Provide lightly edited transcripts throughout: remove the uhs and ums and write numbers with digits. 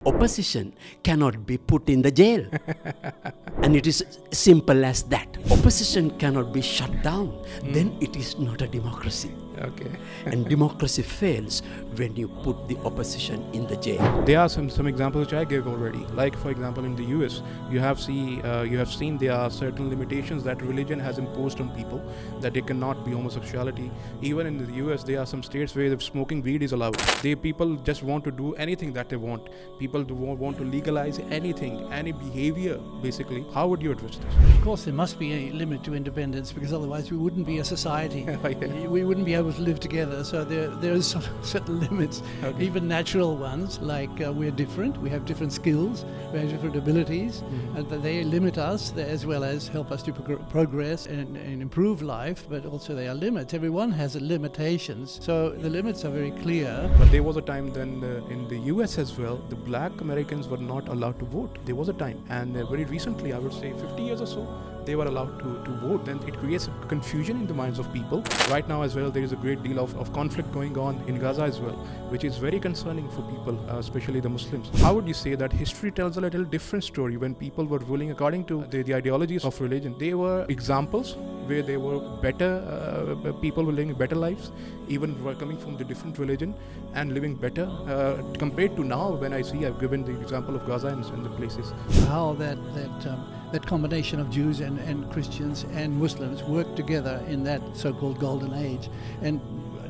Opposition cannot be put in the jail. And it is simple as that. Opposition cannot be shut down. Then it is not a democracy. Okay. And democracy fails when you put the opposition in the jail. There are some examples which I gave already. Like, for example, in the US, you have seen there are certain limitations that religion has imposed on people, that they cannot be homosexuality. Even in the US, there are some states where smoking weed is allowed. People just want to do anything that they want. People want to legalize anything, any behavior, basically. How would you address this? Of course, there must be a limit to independence, because otherwise we wouldn't be a society. Yeah. We wouldn't be able to live together. So there is certain limits, even natural ones, like we're different, we have different skills, we have different abilities, and they limit us as well as help us to progress and improve life, but also there are limits. Everyone has limitations, so the limits are very clear. But there was a time then in the US as well, the black Americans were not allowed to vote. There was a time, and very recently, I would say 50 years or so, they were allowed to vote. Then it creates confusion in the minds of people. Right now as well, there is a great deal of conflict going on in Gaza as well, which is very concerning for people, especially the Muslims. How would you say that history tells a little different story when people were ruling according to the ideologies of religion? They were examples where they were better, people were living better lives, even were coming from the different religion and living better compared to now when I see, I've given the example of Gaza and the places. How that combination of Jews and Christians and Muslims worked together in that so-called golden age. And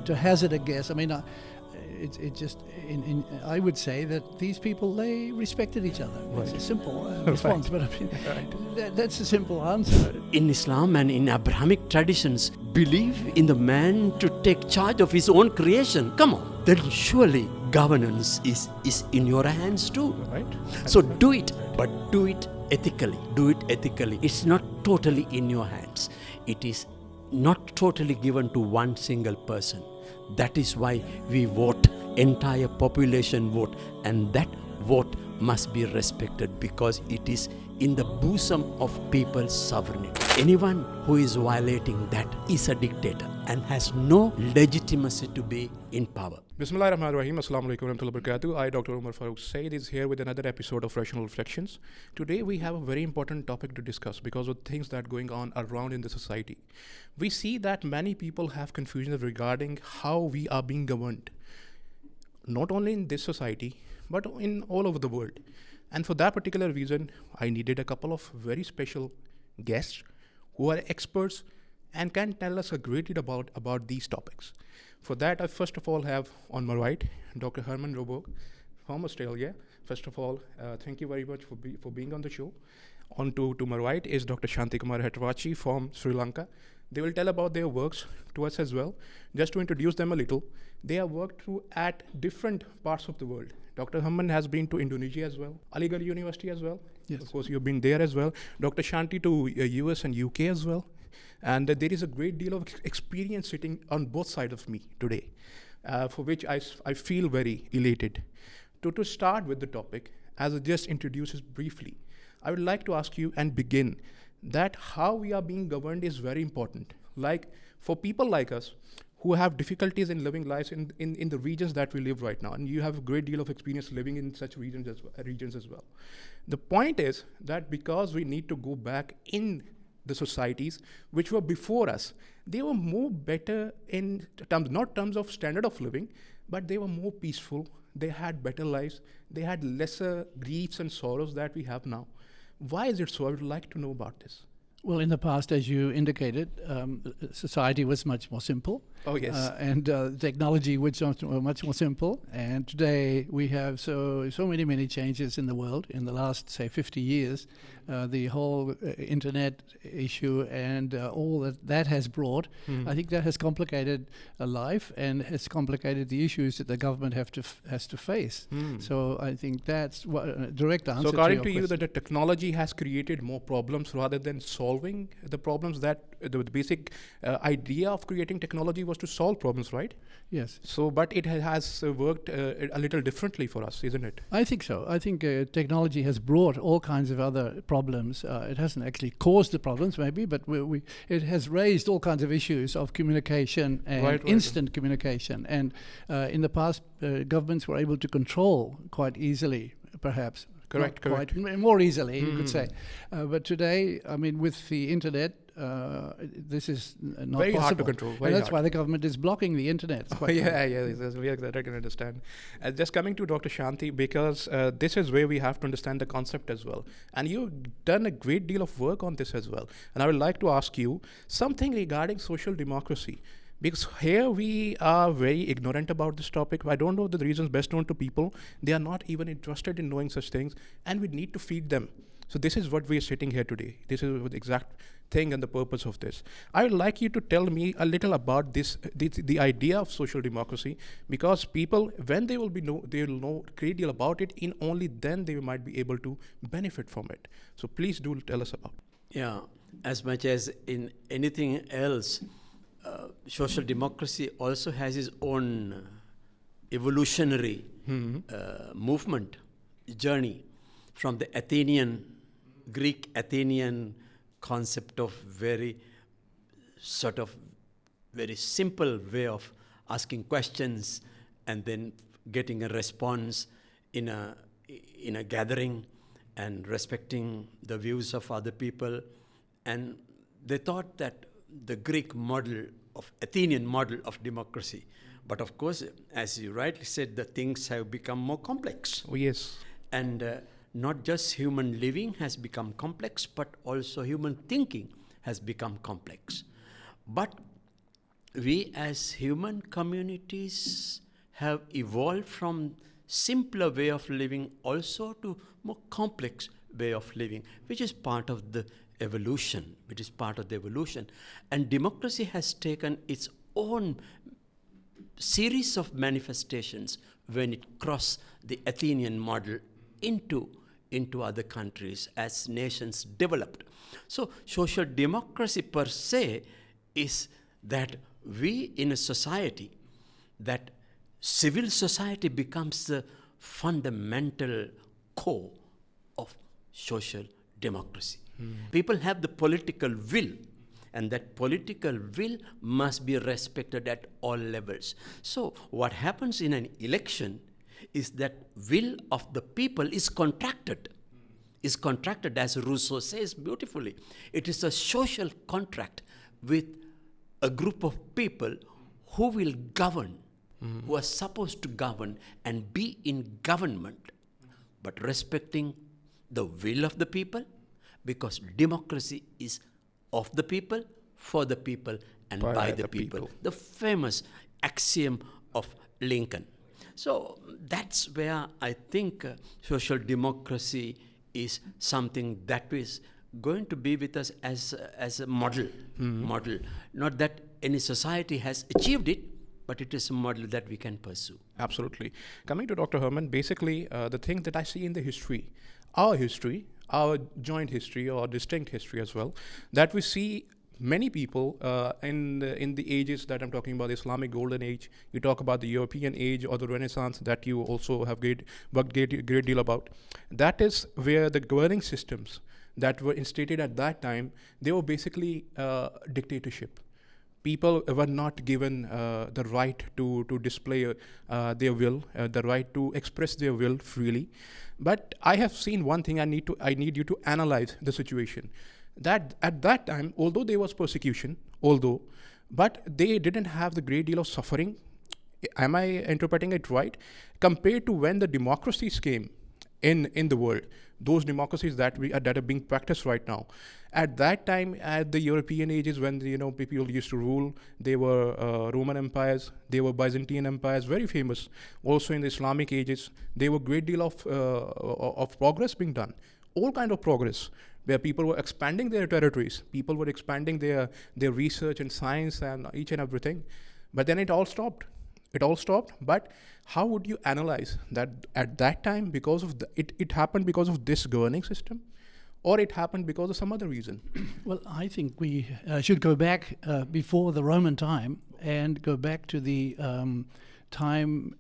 to hazard a guess, I mean, I would say that these people, they respected each other. Right. It's a simple response, Right. but I mean, Right. that's a simple answer. In Islam and in Abrahamic traditions, believe in the man to take charge of his own creation. Come on. Then surely governance is in your hands too. Right? So do it, but do it ethically. Do it ethically. It's not totally in your hands. It is not totally given to one single person. That is why we vote, entire population vote, and that vote must be respected because it is in the bosom of people's sovereignty. Anyone who is violating that is a dictator and has no legitimacy to be in power. Bismillahirrahmanirrahim. Assalamu alaikum warahmatullahi wabarakatuh. I, Dr. Omer Farooq Saeed, is here with another episode of Rational Reflections. Today we have a very important topic to discuss because of things that are going on around in the society. We see that many people have confusion regarding how we are being governed, not only in this society, but in all over the world. And for that particular reason, I needed a couple of very special guests who are experts and can tell us a great deal about these topics. For that, I first of all have on my right, Dr. Herman Roborgh from Australia. First of all, thank you very much for being on the show. On to my right is Dr. Shanthikumar Hettiarachchi from Sri Lanka. They will tell about their works to us as well. Just to introduce them a little, they have worked at different parts of the world. Dr. Herman has been to Indonesia as well, Aligarh University as well. Yes. Of course, you've been there as well. Dr. Shanti to US and UK as well. And there is a great deal of experience sitting on both sides of me today, for which I feel very elated. To start with the topic, as I just introduced it briefly, I would like to ask you and begin that how we are being governed is very important. Like for people like us who have difficulties in living lives in the regions that we live right now, and you have a great deal of experience living in such regions as well. The point is that because we need to go back in the societies which were before us, they were more better in terms of standard of living, but they were more peaceful, they had better lives, they had lesser griefs and sorrows that we have now. Why is it so? I would like to know about this. Well, in the past, as you indicated, society was much more simple. Oh, yes. And technology was much more simple. And today we have so many changes in the world. In the last, say, 50 years, the whole internet issue and all that has brought, I think that has complicated life and has complicated the issues that the government has to face. So I think that's a direct answer to your question. So according to you, that the technology has created more problems rather than solving the problems, that the basic idea of creating technology was to solve problems, right? Yes. So, but it has worked a little differently for us, isn't it? I think so. I think technology has brought all kinds of other problems. It hasn't actually caused the problems, maybe, but it has raised all kinds of issues of communication and instant communication. And in the past, governments were able to control quite easily perhaps. Correct, Not correct. quite, more easily, you could say. But today, I mean, with the internet, this is not Very possible. hard to control. Very And that's hard. why the government is blocking the internet. It's quite Yeah, that I can understand. Just coming to Dr. Shanti, because this is where we have to understand the concept as well. And you've done a great deal of work on this as well. And I would like to ask you something regarding social democracy. Because here we are very ignorant about this topic. I don't know the reasons best known to people. They are not even interested in knowing such things, and we need to feed them. So this is what we are sitting here today. This is the exact thing and the purpose of this. I would like you to tell me a little about this, the idea of social democracy, because people, when they will know a great deal about it, in only then they might be able to benefit from it. So please do tell us about it. Yeah, as much as in anything else, social democracy also has its own evolutionary movement, journey from the Greek Athenian concept of very simple way of asking questions and then getting a response in a gathering and respecting the views of other people. And they thought that the Greek model of Athenian model of democracy. But of course, as you rightly said, the things have become more complex. Oh, yes. And not just human living has become complex, but also human thinking has become complex. But we as human communities have evolved from simpler way of living also to more complex way of living, which is part of the evolution, And democracy has taken its own series of manifestations when it crossed the Athenian model into other countries as nations developed. So social democracy per se is that we in a society, that civil society becomes the fundamental core of social democracy. People have the political will, and that political will must be respected at all levels. So what happens in an election is that will of the people is contracted, as Rousseau says beautifully. It is a social contract with a group of people who will govern, who are supposed to govern and be in government, but respecting the will of the people, because democracy is of the people, for the people, and by the people. The famous axiom of Lincoln. So that's where I think social democracy is something that is going to be with us as a model. Not that any society has achieved it, but it is a model that we can pursue. Absolutely. Coming to Dr. Herman, basically the thing that I see in the history, our joint history or distinct history as well, that we see many people in the ages that I'm talking about, the Islamic Golden Age, you talk about the European age or the Renaissance that you also have worked a great deal about. That is where the governing systems that were instated at that time, they were basically dictatorship. People were not given the right to display their will, the right to express their will freely. But I have seen one thing. I need you to analyze the situation. That at that time, although there was persecution, but they didn't have the great deal of suffering. Am I interpreting it right? Compared to when the democracies came in the world, those democracies that are being practiced right now. At that time, at the European ages, when people used to rule, they were Roman empires, they were Byzantine empires, very famous. Also in the Islamic ages, there were great deal of progress being done, all kind of progress, where people were expanding their territories, people were expanding their research and science and each and everything. But then it all stopped. But how would you analyze that at that time, because of it happened because of this governing system, or it happened because of some other reason? Well, I think we should go back before the Roman time and go back to the time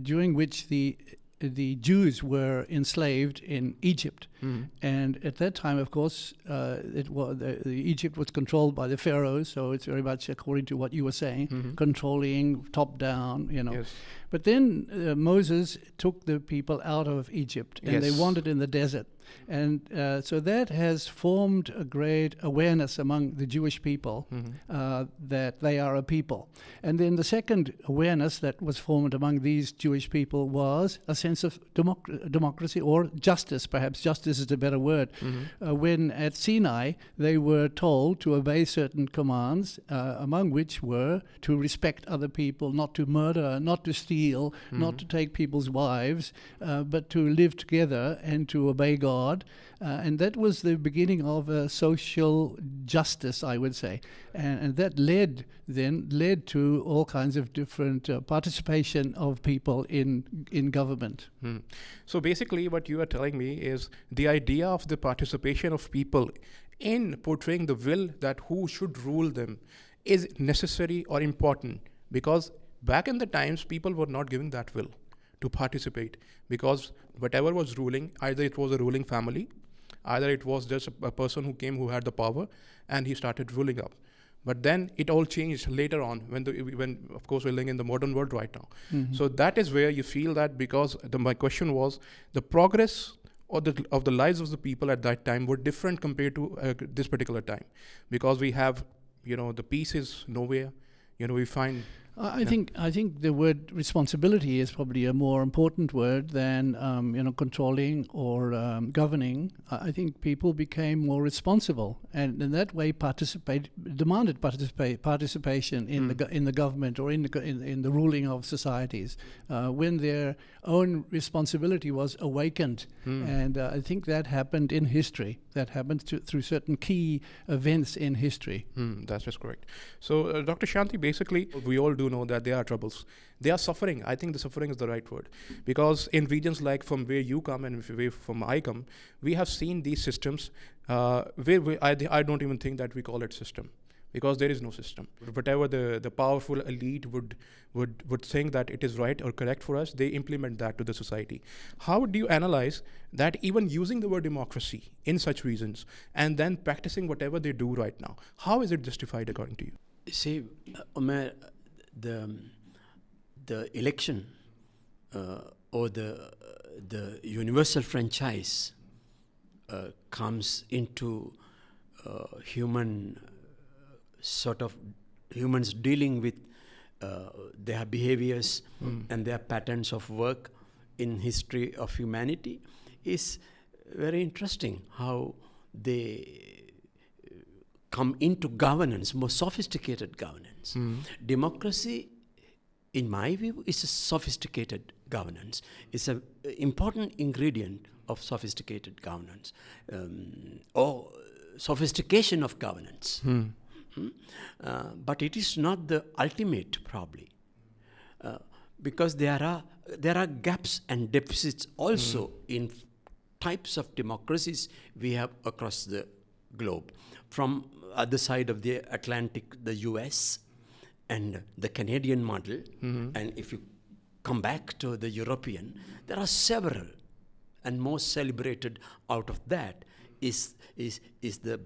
during which the the Jews were enslaved in Egypt. And at that time, of course, Egypt was controlled by the pharaohs, so it's very much according to what you were saying, controlling top down, Yes. But then Moses took the people out of Egypt, and they wandered in the desert. And so that has formed a great awareness among the Jewish people that they are a people. And then the second awareness that was formed among these Jewish people was a sense of democracy or justice, perhaps justice is a better word. When at Sinai they were told to obey certain commands, among which were to respect other people, not to murder, not to steal, not to take people's wives, but to live together and to obey God. And that was the beginning of social justice, I would say. And that led to all kinds of different participation of people in government. So basically what you are telling me is the idea of the participation of people in portraying the will that who should rule them is necessary or important, because back in the times people were not given that will to participate, because whatever was ruling, either it was a ruling family, either it was just a person who came who had the power and he started ruling up. But then it all changed later on when of course we're living in the modern world right now. So that is where you feel that, because my question was the progress of the lives of the people at that time were different compared to this particular time, because we have, the peace is nowhere, we find. I think the word responsibility is probably a more important word than controlling or governing. I think people became more responsible, and in that way demanded participation in the government or in the ruling of societies when their own responsibility was awakened. And I think that happened in history. That happened through certain key events in history. That's just correct. So, Dr. Shanti, basically, we all do know that there are troubles. They are suffering. I think the suffering is the right word. Because in regions like from where you come and where from I come, we have seen these systems where I don't even think that we call it system, because there is no system. Whatever the powerful elite would think that it is right or correct for us, they implement that to the society. How do you analyze that even using the word democracy in such reasons and then practicing whatever they do right now, how is it justified according to you? See, Omer, the election or the universal franchise comes into humans dealing with their behaviors and their patterns of work in history of humanity is very interesting. How they come into governance, more sophisticated governance. Democracy, in my view, is a sophisticated governance. It's an important ingredient of sophisticated governance, or sophistication of governance. But it is not the ultimate, probably, because there are gaps and deficits also in types of democracies we have across the globe. From other side of the Atlantic, the US and the Canadian model, and if you come back to the European, there are several, and most celebrated out of that is the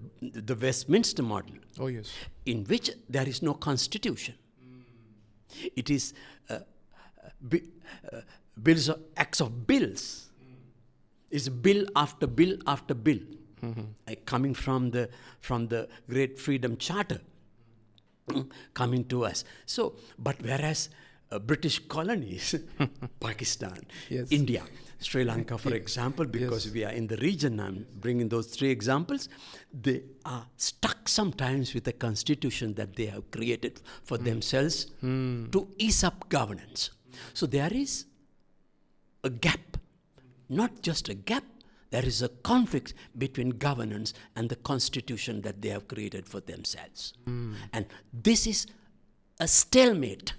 Westminster model. Oh, yes. In which there is no constitution. It is acts of bills. It's bill after bill after bill, coming from the Great Freedom Charter, coming to us. So, but whereas British colonies, Pakistan, India, Sri Lanka, for example, because we are in the region, I'm bringing those three examples, they are stuck sometimes with a constitution that they have created for themselves to ease up governance. So there is a gap, not just a gap, there is a conflict between governance and the constitution that they have created for themselves. And this is a stalemate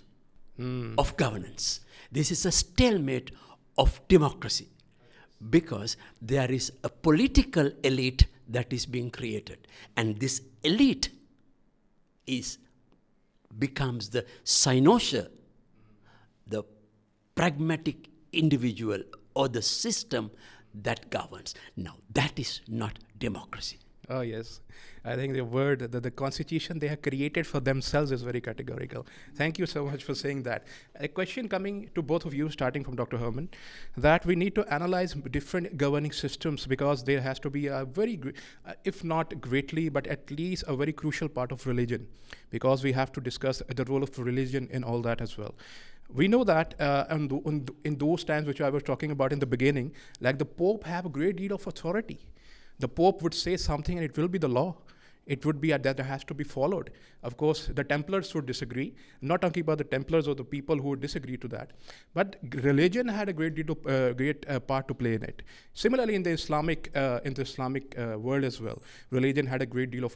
of governance. This is a stalemate of democracy, because there is a political elite that is being created, and this elite becomes the cynosure, the pragmatic individual or the system that governs. Now, that is not democracy. Oh, yes. I think the word, the constitution they have created for themselves is very categorical. Thank you so much for saying that. A question coming to both of you, starting from Dr. Herman, that we need to analyze different governing systems because there has to be a very, if not greatly, but at least a very crucial part of religion, because we have to discuss the role of religion in all that as well. We know that in those times which I was talking about in the beginning, like the Pope have a great deal of authority. The Pope would say something and it will be the law. It would be that has to be followed. Of course, the Templars would disagree. I'm not talking about the Templars or the people who would disagree to that. But religion had a great deal of, part to play in it. Similarly, in the Islamic world as well, religion had a great deal of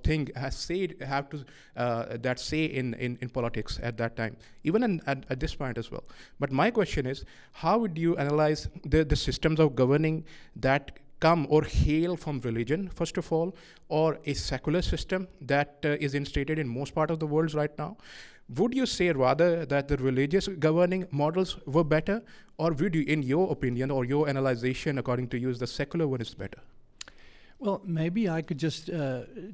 thing has said have to that say in politics at that time, even at this point as well. But my question is, how would you analyze the systems of governing that come or hail from religion, first of all, or a secular system that is instated in most part of the world right now? Would you say rather that the religious governing models were better, or would you, in your opinion or your analyzation, according to you, is the secular one is better? Well, maybe I could just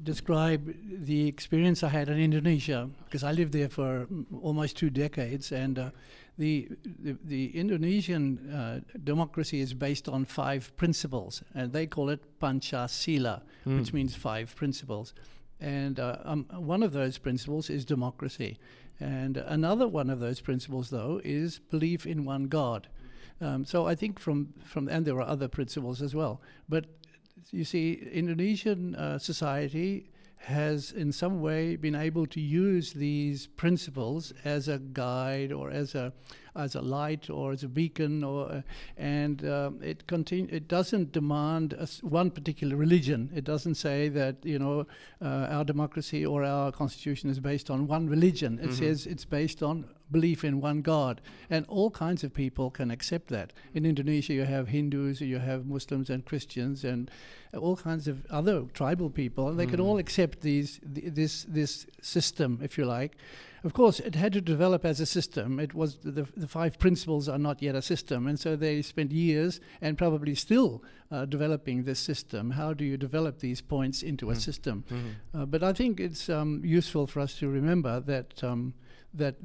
describe the experience I had in Indonesia, because I lived there for almost 2 decades, and the Indonesian democracy is based on 5 principles, and they call it Pancasila, which means 5 principles. And one of those principles is democracy. And another one of those principles, though, is belief in one God. So I think and there are other principles as well. But you see, Indonesian society has in some way been able to use these principles as a guide or as a light or as a beacon, and it doesn't demand one particular religion. It doesn't say that our democracy or our constitution is based on one religion. It says it's based on belief in one God, and all kinds of people can accept that. In Indonesia, you have Hindus, you have Muslims and Christians, and all kinds of other tribal people, and they can all accept this system, if you like. Of course, it had to develop as a system. It was the 5 principles are not yet a system, and so they spent years and probably still developing this system. How do you develop these points into a system? But I think it's useful for us to remember that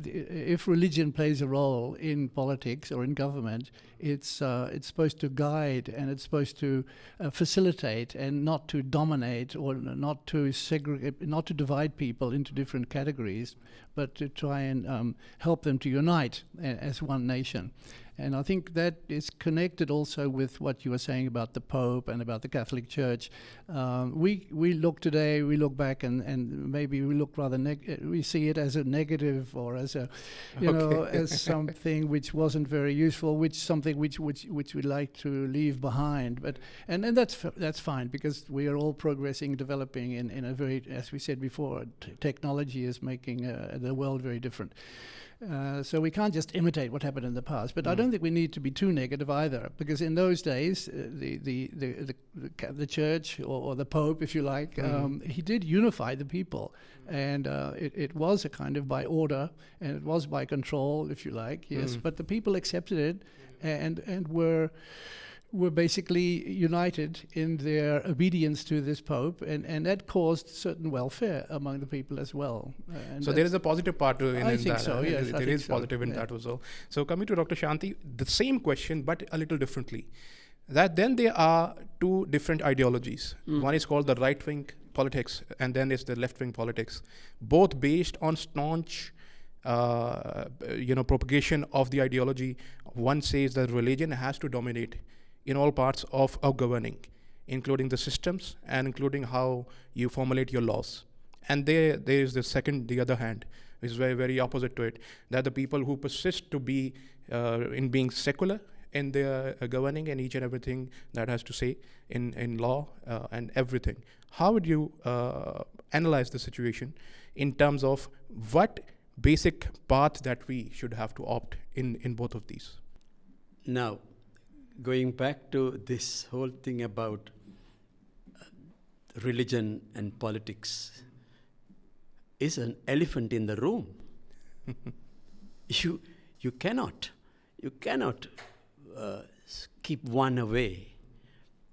if religion plays a role in politics or in government, it's supposed to guide, and it's supposed to facilitate, and not to dominate, or not to segregate, not to divide people into different categories, but to try and help them to unite as one nation. And I think that is connected also with what you were saying about the Pope and about the Catholic Church. We look today, we look back, and maybe we look rather we see it as a negative, or as a as something which wasn't very useful, something which we'd like to leave behind. But and that's fine, because we are all progressing, developing in a very, as we said before, technology is making the world very different. So we can't just imitate what happened in the past, but I don't think we need to be too negative either, because in those days, the church or the Pope, if you like, he did unify the people, and it was a kind of by order, and it was by control, if you like, yes. But the people accepted it, and were basically united in their obedience to this Pope, and that caused certain welfare among the people as well. So there is a positive part to it. I think so, yes. There is positive in that as well. So coming to Dr. Shanti, the same question, but a little differently. That then there are 2 different ideologies. One is called the right-wing politics, and then is the left-wing politics, both based on staunch propagation of the ideology. One says that religion has to dominate in all parts of governing, including the systems and including how you formulate your laws. And there is the other hand, which is very, very opposite to it, that the people who persist to be in being secular in their governing and each and everything that has to say in law and everything. How would you analyze the situation in terms of what basic path that we should have to opt in both of these? Now, going back to this whole thing about religion and politics is an elephant in the room. You cannot keep one away,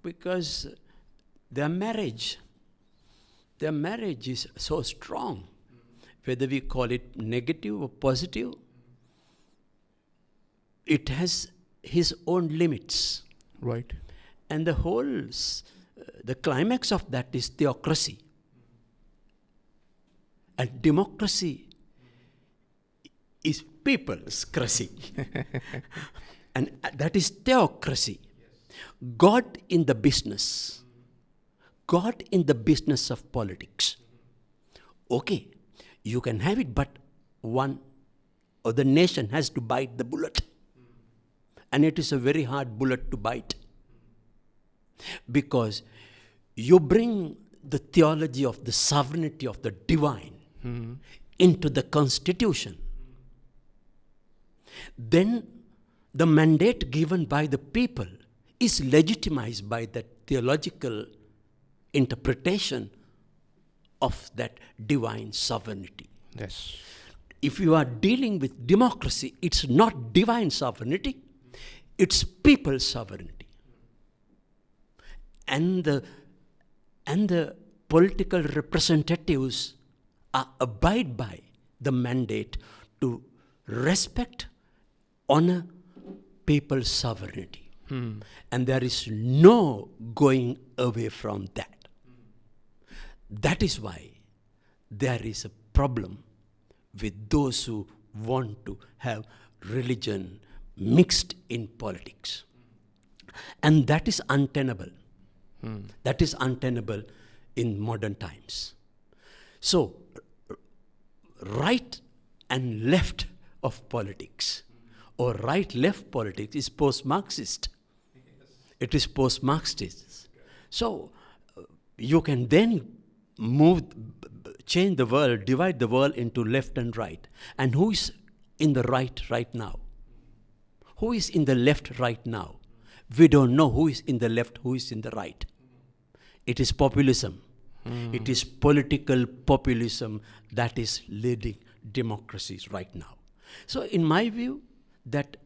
because their marriage is so strong. Whether we call it negative or positive, it has his own limits. Right. And the climax of that is theocracy. And democracy is people's cracy. And that is theocracy. God in the business. God in the business of politics. Okay, you can have it, but one or the nation has to bite the bullet. And it is a very hard bullet to bite. Because you bring the theology of the sovereignty of the divine into the constitution. Then the mandate given by the people is legitimized by the theological interpretation of that divine sovereignty. Yes. If you are dealing with democracy, it's not divine sovereignty, it's people's sovereignty. And the political representatives abide by the mandate to respect, honor people's sovereignty. And there is no going away from that. That is why there is a problem with those who want to have religion mixed in politics. And that is untenable. That is untenable in modern times. So, right and left of politics, or right-left politics, is post-Marxist. It is post-Marxist. So, you can then change the world, divide the world into left and right. And who is in the right now? Who is in the left right now? We don't know who is in the left, who is in the right. It is populism. It is political populism that is leading democracies right now. So in my view, that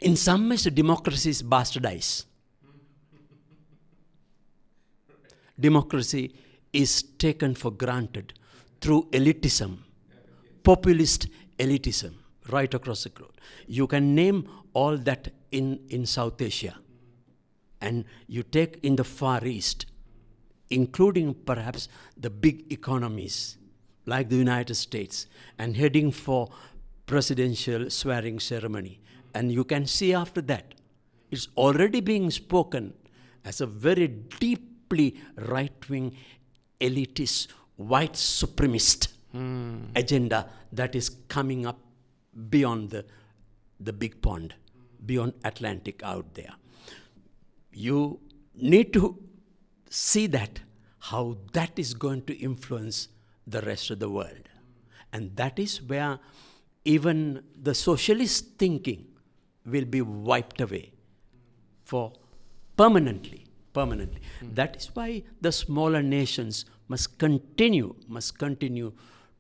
in some ways democracy is bastardized. Democracy is taken for granted through elitism, populist elitism, right across the globe. You can name all that in South Asia. And you take in the Far East, including perhaps the big economies like the United States, and heading for presidential swearing ceremony. And you can see after that, it's already being spoken as a very deeply right-wing, elitist, white supremacist agenda that is coming up beyond the big pond, beyond Atlantic out there. You need to see that, how that is going to influence the rest of the world. And that is where even the socialist thinking will be wiped away for permanently. That is why the smaller nations must continue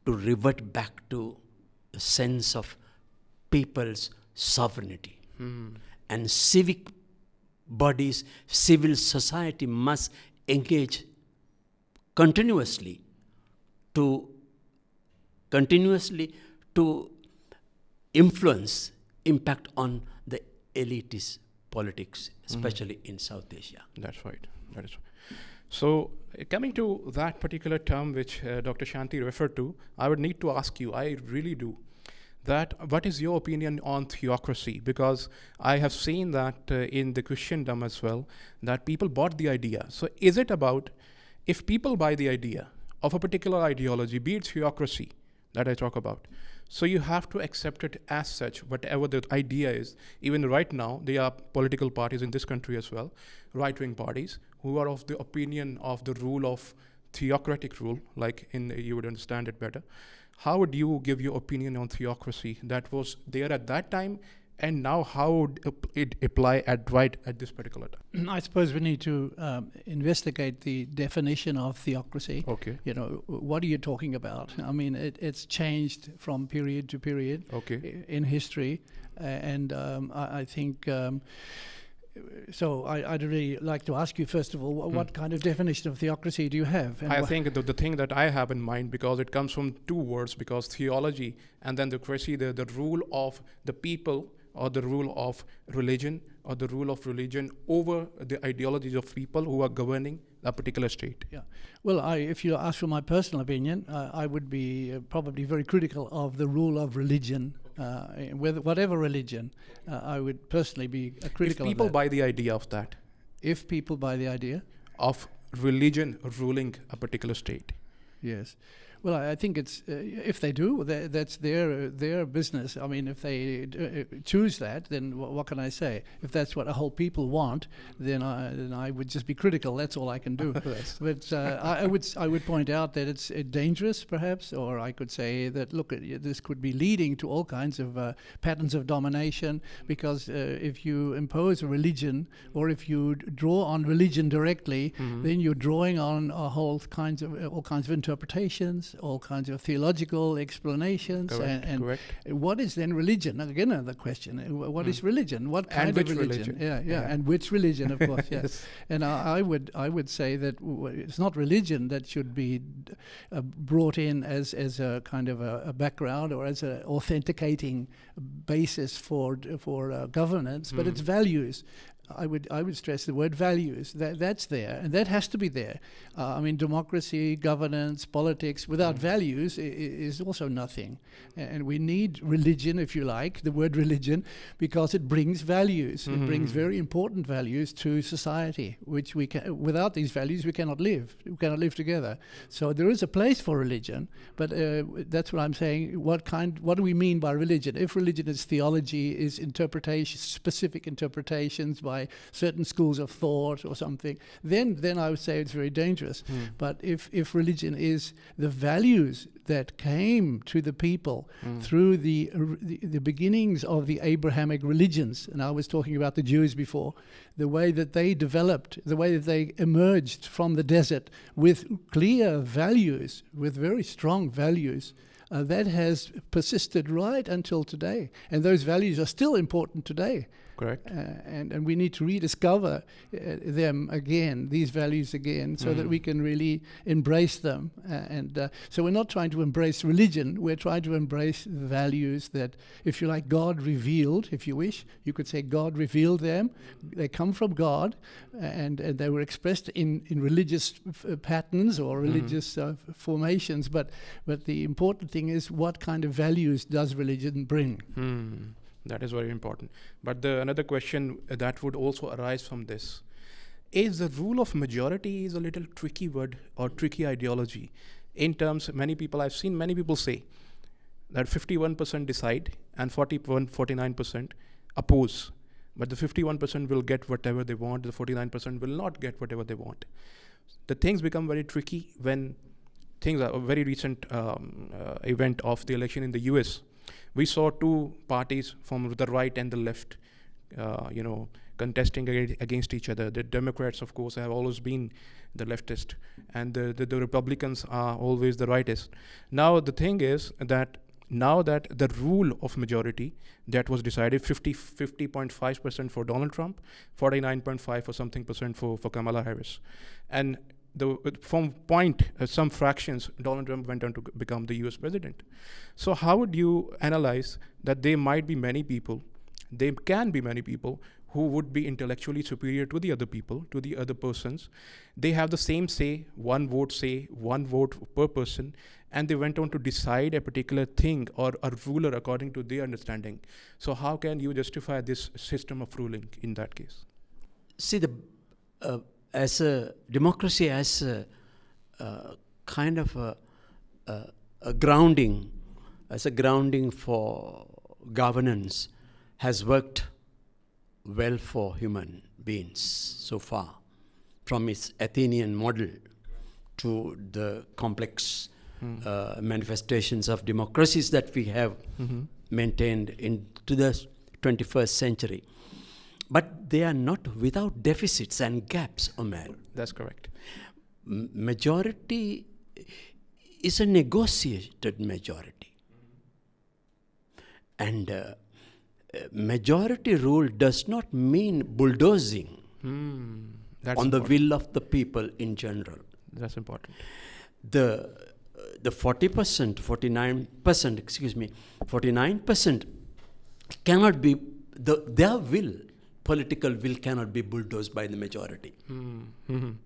to revert back to a sense of people's sovereignty. And civic bodies, civil society must engage continuously to influence, impact on the elitist politics, especially in South Asia. That's right. That is right. So, coming to that particular term which Dr. Shanti referred to, I would need to ask you, I really do, that what is your opinion on theocracy? Because I have seen that in the Christendom as well, that people bought the idea. So is it about, if people buy the idea of a particular ideology, be it theocracy that I talk about, so you have to accept it as such, whatever the idea is. Even right now, there are political parties in this country as well, right-wing parties, who are of the opinion of the rule of theocratic rule, like you would understand it better. How would you give your opinion on theocracy that was there at that time and now how would it apply at this particular time? I suppose we need to investigate the definition of theocracy. Okay. You know, what are you talking about? I mean, it's changed from period to period in history, and I think. So I'd really like to ask you, first of all, what kind of definition of theocracy do you have? And I think the thing that I have in mind, because it comes from two words, because theology and then theocracy, the rule of the people, or the rule of religion, or the rule of religion over the ideologies of people who are governing a particular state. Yeah. Well, if you ask for my personal opinion, I would be probably very critical of the rule of religion. Whatever religion, I would personally be critical If of people that. buy the idea of that, If people buy the idea, of religion ruling a particular state. yes. Well, I think it's if they do, that's their business. I mean, if they choose that, then what can I say? If that's what a whole people want, then I would just be critical. That's all I can do. But I would point out that it's dangerous, perhaps, or I could say that look, this could be leading to all kinds of patterns of domination. Because if you impose a religion, or if you draw on religion directly, then you're drawing on all kinds of interpretations, all kinds of theological explanations. Correct, and correct. What is then religion? Again, another question. What is religion? What kind And of which religion? religion? Yeah, and which religion, of course, yes. Yes. And I would say that it's not religion that should be brought in as a kind of a background or as an authenticating basis for governance, but it's values. I would stress the word values. That's there, and that has to be there. I mean, democracy, governance, politics without values is also nothing. And we need religion, if you like, the word religion, because it brings values. It brings very important values to society, which without these values we cannot live. We cannot live together. So there is a place for religion, but that's what I'm saying. What do we mean by religion? If religion is theology, is interpretation, specific interpretations by certain schools of thought or something, then I would say it's very dangerous. But if religion is the values that came to the people through the beginnings of the Abrahamic religions, and I was talking about the Jews before, the way that they developed, the way that they emerged from the desert with clear values, with very strong values, that has persisted right until today. And those values are still important today. Correct. And we need to rediscover them again, these values again, so that we can really embrace them. So we're not trying to embrace religion, we're trying to embrace the values that, if you like, God revealed, if you wish. You could say God revealed them. They come from God, and they were expressed in religious patterns or religious formations. But the important thing is, what kind of values does religion bring? That is very important. But another question that would also arise from this is the rule of majority is a little tricky word or tricky ideology. In terms, I've seen many people say that 51% decide and 49% oppose. But the 51% will get whatever they want, the 49% will not get whatever they want. The things become very tricky when things are a very recent event of the election in the US. We saw two parties from the right and the left, contesting against each other. The Democrats, of course, have always been the leftist, and the Republicans are always the rightist. Now, the thing is that now that the rule of majority that was decided, 50.5% for Donald Trump, 49.5 or something percent for Kamala Harris, and from some fractions, Donald Trump went on to become the US president. So how would you analyze that there might be many people, there can be many people who would be intellectually superior to the other people, to the other persons. They have the same say, one vote per person, and they went on to decide a particular thing or a ruler according to their understanding. So how can you justify this system of ruling in that case? See, as a democracy, as a kind of a grounding, for governance, has worked well for human beings so far, from its Athenian model to the complex manifestations of democracies that we have maintained into the 21st century. But they are not without deficits and gaps, Omer. That's correct. Majority is a negotiated majority. And majority rule does not mean bulldozing That's on the important. will of the people in general. That's important. The 40%, 49% cannot be, their will, political will cannot be bulldozed by the majority,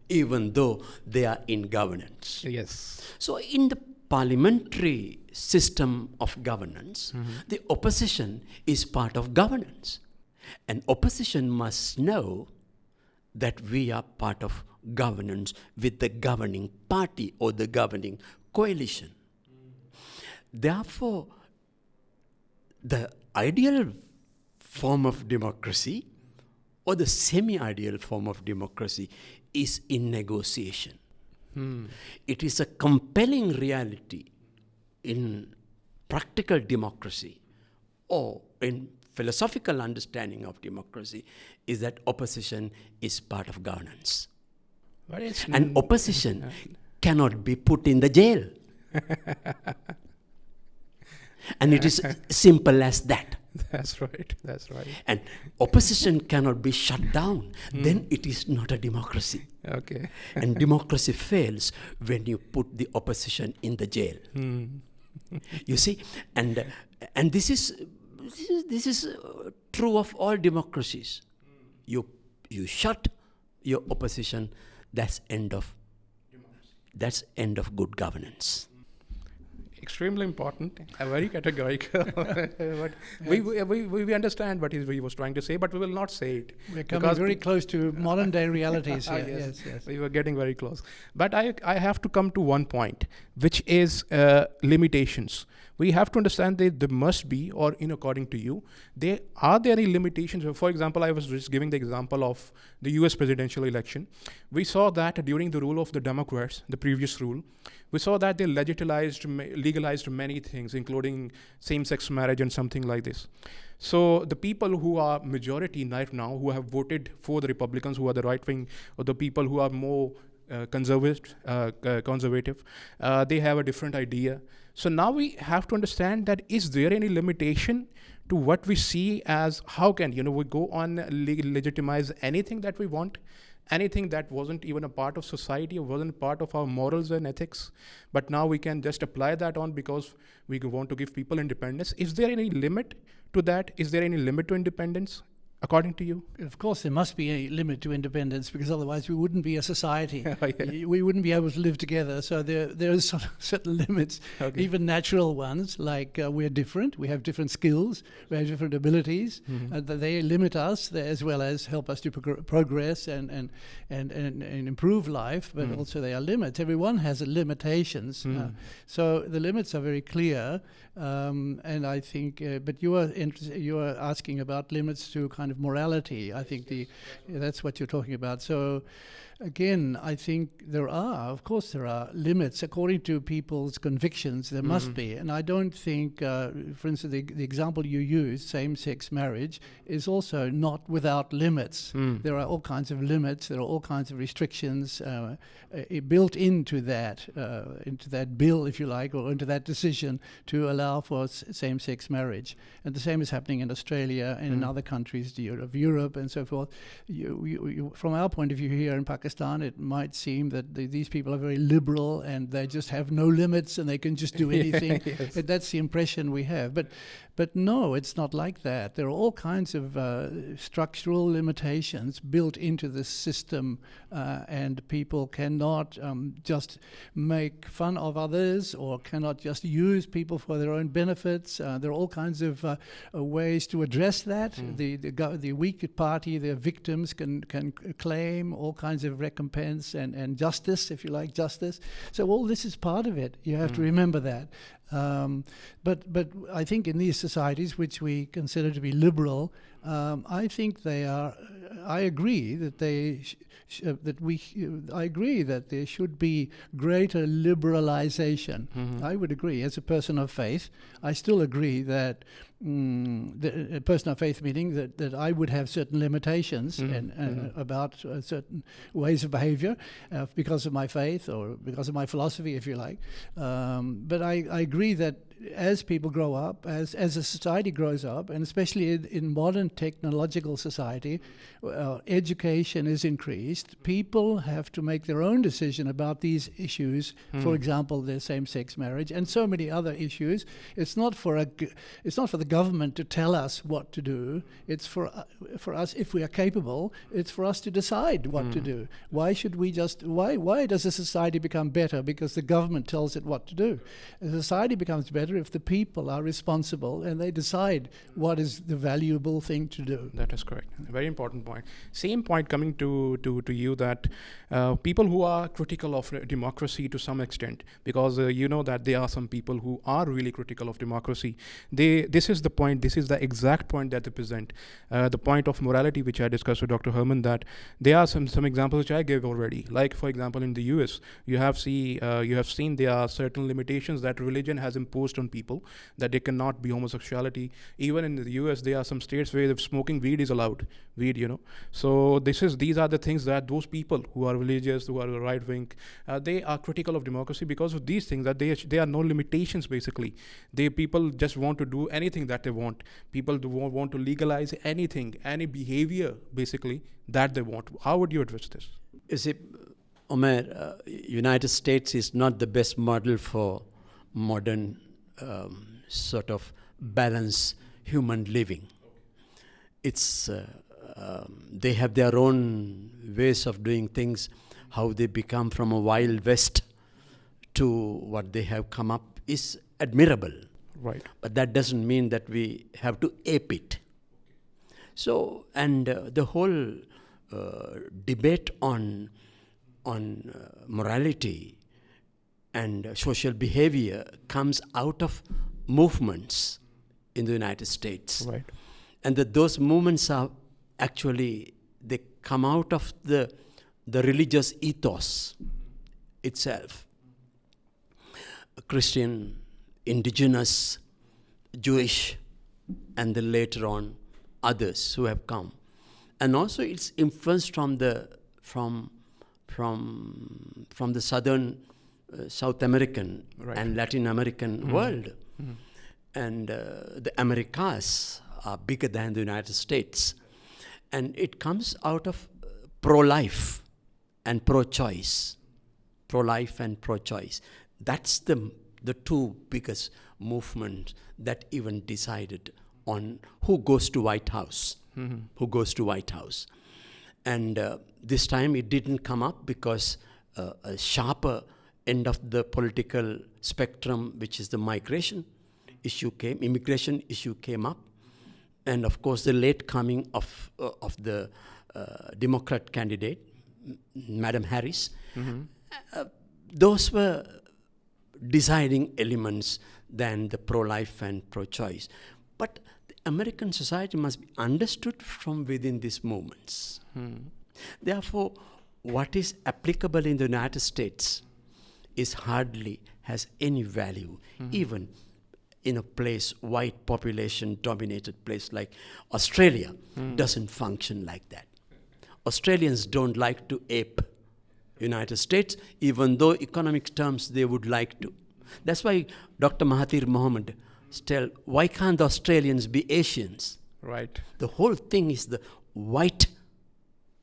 even though they are in governance. Yes. So in the parliamentary system of governance, the opposition is part of governance. And opposition must know that we are part of governance with the governing party or the governing coalition. Therefore, the ideal form of democracy or the semi-ideal form of democracy is in negotiation. It is a compelling reality in practical democracy or in philosophical understanding of democracy is that opposition is part of governance. But it's And opposition cannot be put in the jail. And it is simple as that. That's right. That's right. And opposition cannot be shut down. Then it is not a democracy. Okay. And democracy fails when you put the opposition in the jail. You see, and this is true of all democracies. You shut your opposition. That's end of good governance. Extremely important, very categorical. But we understand what he was trying to say, but we will not say it. We're coming very close to modern day realities here. Yes. We were getting very close. But I have to come to one point, which is limitations. We have to understand that there must be, or according to you, are there any limitations? For example, I was just giving the example of the US presidential election. We saw that during the rule of the Democrats, the previous rule, we saw that they legalized many things, including same-sex marriage and something like this. So the people who are majority right now, who have voted for the Republicans, who are the right wing, or the people who are more conservative, they have a different idea. So now we have to understand that is there any limitation to what we see as how can we go on legitimize anything that we want, anything that wasn't even a part of society or wasn't part of our morals and ethics, but now we can just apply that on because we want to give people independence. Is there any limit to that? Is there any limit to independence? According to you? Of course, there must be a limit to independence because otherwise we wouldn't be a society. Yeah. We wouldn't be able to live together. So there are certain limits, even natural ones, like we're different. We have different skills. We have different abilities. They limit us as well as help us to progress and improve life. But also there are limits. Everyone has limitations. So the limits are very clear. And I think, but you are asking about limits to kind of morality. I think that's what you're talking about. So again, I think of course there are limits according to people's convictions. There must be. And I don't think, for instance, the example you used, same-sex marriage, is also not without limits. There are all kinds of limits. There are all kinds of restrictions built into that bill, if you like, or into that decision to allow for same-sex marriage. And the same is happening in Australia and in other countries of Europe and so forth. From our point of view here in Pakistan, it might seem that these people are very liberal and they just have no limits and they can just do anything. Yes. That's the impression we have. But no, it's not like that. There are all kinds of structural limitations built into the system, and people cannot just make fun of others or cannot just use people for their own benefits. There are all kinds of ways to address that. The weak party, their victims can claim all kinds of recompense and justice, if you like, justice. So all this is part of it. You have to remember that. But I think in these societies, which we consider to be liberal, I think they are. I agree that I agree that there should be greater liberalization. I would agree. As a person of faith, I still agree that a person of faith meaning that I would have certain limitations about certain ways of behavior because of my faith or because of my philosophy, if you like. But I agree that as people grow up, as a society grows up, and especially in modern technological society, education is increased. People have to make their own decision about these issues. For example, the same-sex marriage and so many other issues. It's not for the government to tell us what to do. It's for us, if we are capable. It's for us to decide what to do. Why should we just? Why does a society become better because the government tells it what to do? A society becomes better if the people are responsible and they decide what is the valuable thing to do. That is correct. A very important point. Same point coming to you, that people who are critical of democracy to some extent, because you know that there are some people who are really critical of democracy. This is the point. This is the exact point that they present. The point of morality, which I discussed with Dr. Herman, that there are some examples which I gave already. Like, for example, in the US, you have seen there are certain limitations that religion has imposed on people, that they cannot be homosexuality. Even in the US, there are some states where smoking weed is allowed. So these are the things that those people who are religious, who are right wing, they are critical of democracy because of these things, that there are no limitations basically. People just want to do anything that they want. People want to legalize anything, any behavior basically that they want. How would you address this? You see, Omer, United States is not the best model for modern sort of balanced human living. It's they have their own ways of doing things, how they become from a wild west to what they have come up is admirable. Right. But that doesn't mean that we have to ape it. So, and the whole debate on morality and social behavior comes out of movements in the United States. Right. And that those movements are actually, they come out of the religious ethos itself. Christian, indigenous, Jewish, and then later on others who have come. And also it's influenced from the southern South American and Latin American world. And the Americas are bigger than the United States. And it comes out of pro-life and pro-choice. Pro-life and pro-choice. That's the two biggest movements that even decided on who goes to White House. Who goes to White House. And this time it didn't come up because a sharper end of the political spectrum, which is the immigration issue came up. And of course, the late coming of the Democrat candidate, Madam Harris, those were deciding elements than the pro-life and pro-choice. But the American society must be understood from within these movements. Therefore, what is applicable in the United States is hardly has any value, even in a place, white population dominated place like Australia doesn't function like that. Australians don't like to ape United States, even though economic terms they would like to. That's why Dr. Mahathir Mohamad tell, why can't the Australians be Asians? Right. The whole thing is the white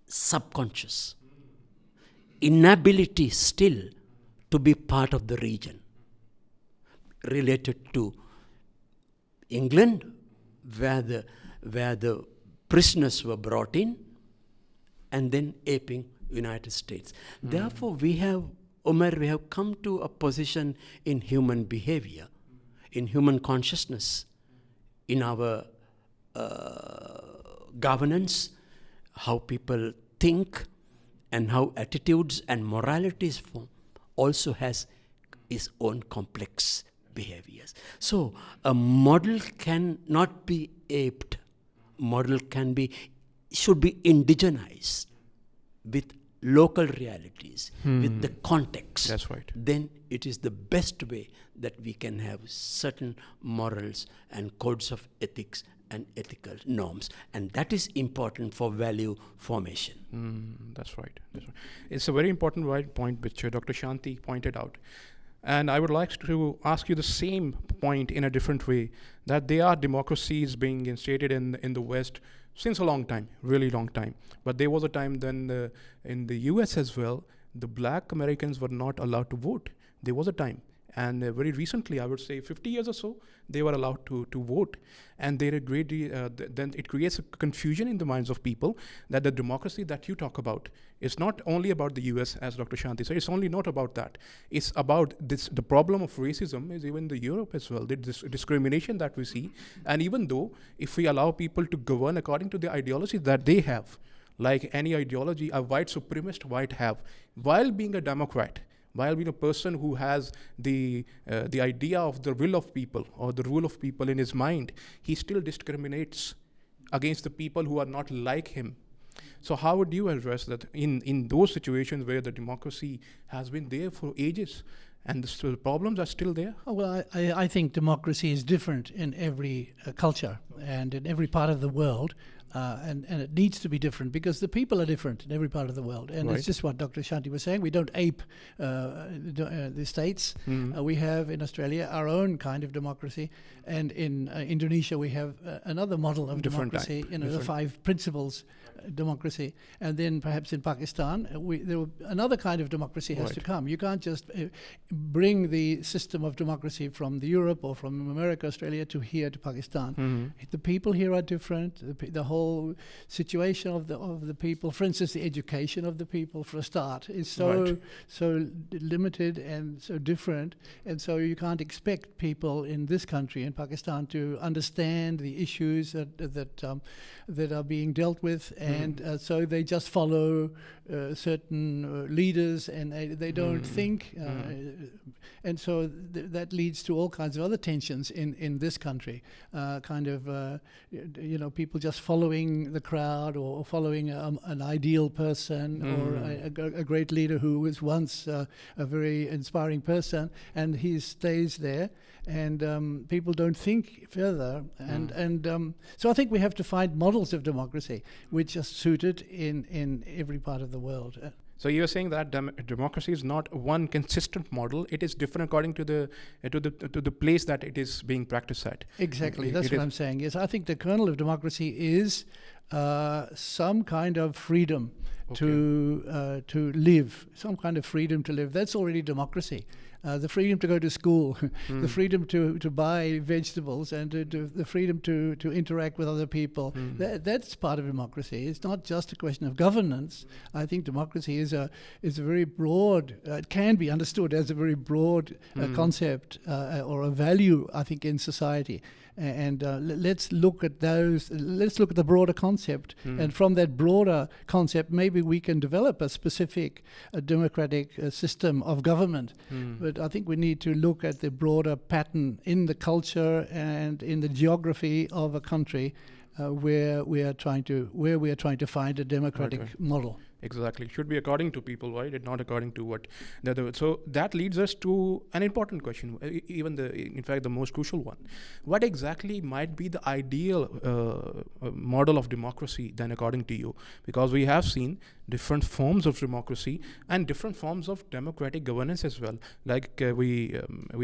subconscious inability still to be part of the region, related to England, where the prisoners were brought in, and then aping United States. Therefore, we have come to a position in human behavior, in human consciousness, in our governance, how people think, and how attitudes and moralities form, also has its own complex behaviors. So a model cannot be aped. Model should be indigenized with local realities, with the context. That's right. Then it is the best way that we can have certain morals and codes of ethics and ethical norms. And that is important for value formation. That's right. It's a very important point which Dr. Shanti pointed out. And I would like to ask you the same point in a different way, that there are democracies being instated in the West since a long time, really long time. But there was a time then in the US as well, the black Americans were not allowed to vote. There was a time. And very recently, I would say 50 years or so, they were allowed to vote. And then it creates a confusion in the minds of people that the democracy that you talk about is not only about the US, as Dr. Shanti said, it's only not about that. It's about the problem of racism is even in Europe as well, the discrimination that we see. And even though if we allow people to govern according to the ideology that they have, like any ideology a white supremacist might have, while being a Democrat, while being a person who has the idea of the will of people or the rule of people in his mind, he still discriminates against the people who are not like him. So how would you address that in those situations where the democracy has been there for ages and the problems are still there? Oh, well, I think democracy is different in every culture and in every part of the world. And it needs to be different because the people are different in every part of the world. And it's just what Dr. Shanti was saying. We don't ape the states. We have in Australia our own kind of democracy. And in Indonesia, we have another model of democracy, the 5 principles democracy. And then perhaps in Pakistan, another kind of democracy has to come. You can't just bring the system of democracy from Europe or from America, Australia to here to Pakistan. The people here are different. The whole situation of the people, for instance, the education of the people, for a start, is so limited and so different, and so you can't expect people in this country, in Pakistan, to understand the issues that are being dealt with, and so they just follow certain leaders, and they don't think, and so that leads to all kinds of other tensions in this country, people just following the crowd or following an ideal person or a great leader who was once a very inspiring person, and he stays there, and people don't think further, and so I think we have to find models of democracy which are suited in every part of the world. So you're saying that democracy is not one consistent model; it is different according to the place that it is being practiced at. Exactly, that's what I'm saying. Yes, I think the kernel of democracy is some kind of freedom to live, some kind of freedom to live. That's already democracy. The freedom to go to school, the freedom to buy vegetables, and the freedom to interact with other people. That's part of democracy. It's not just a question of governance. I think democracy is a very broad. It can be understood as a very broad concept or a value, I think, in society. And let's look at those. Let's look at the broader concept, and from that broader concept, maybe we can develop a specific democratic system of government. But I think we need to look at the broader pattern in the culture and in the geography of a country where we are trying to find a democratic model. Exactly. It should be according to people, right? It's not according to what the other. So that leads us to an important question, in fact, the most crucial one. What exactly might be the ideal model of democracy then, according to you? Because we have seen different forms of democracy and different forms of democratic governance as well. Like we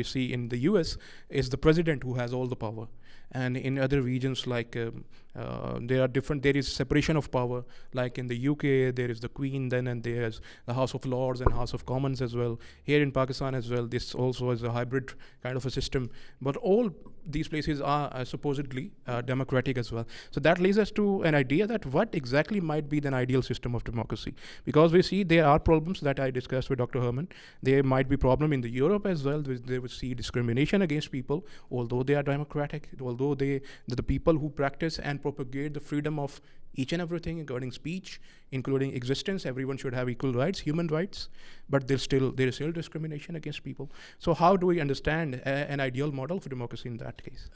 see in the US is the president who has all the power. And in other regions, like there is separation of power. Like in the UK, there is the Queen then, and there's the House of Lords and House of Commons as well. Here in Pakistan as well, this also is a hybrid kind of a system. But all these places are supposedly democratic as well. So that leads us to an idea that what exactly might be an ideal system of democracy. Because we see there are problems that I discussed with Dr. Herman. There might be problem in the Europe as well. They would see discrimination against people, although they are democratic, although the people who practice and propagate the freedom of each and everything, including speech, including existence. Everyone should have equal rights, human rights, but there is still discrimination against people. So how do we understand an ideal model for democracy in that case?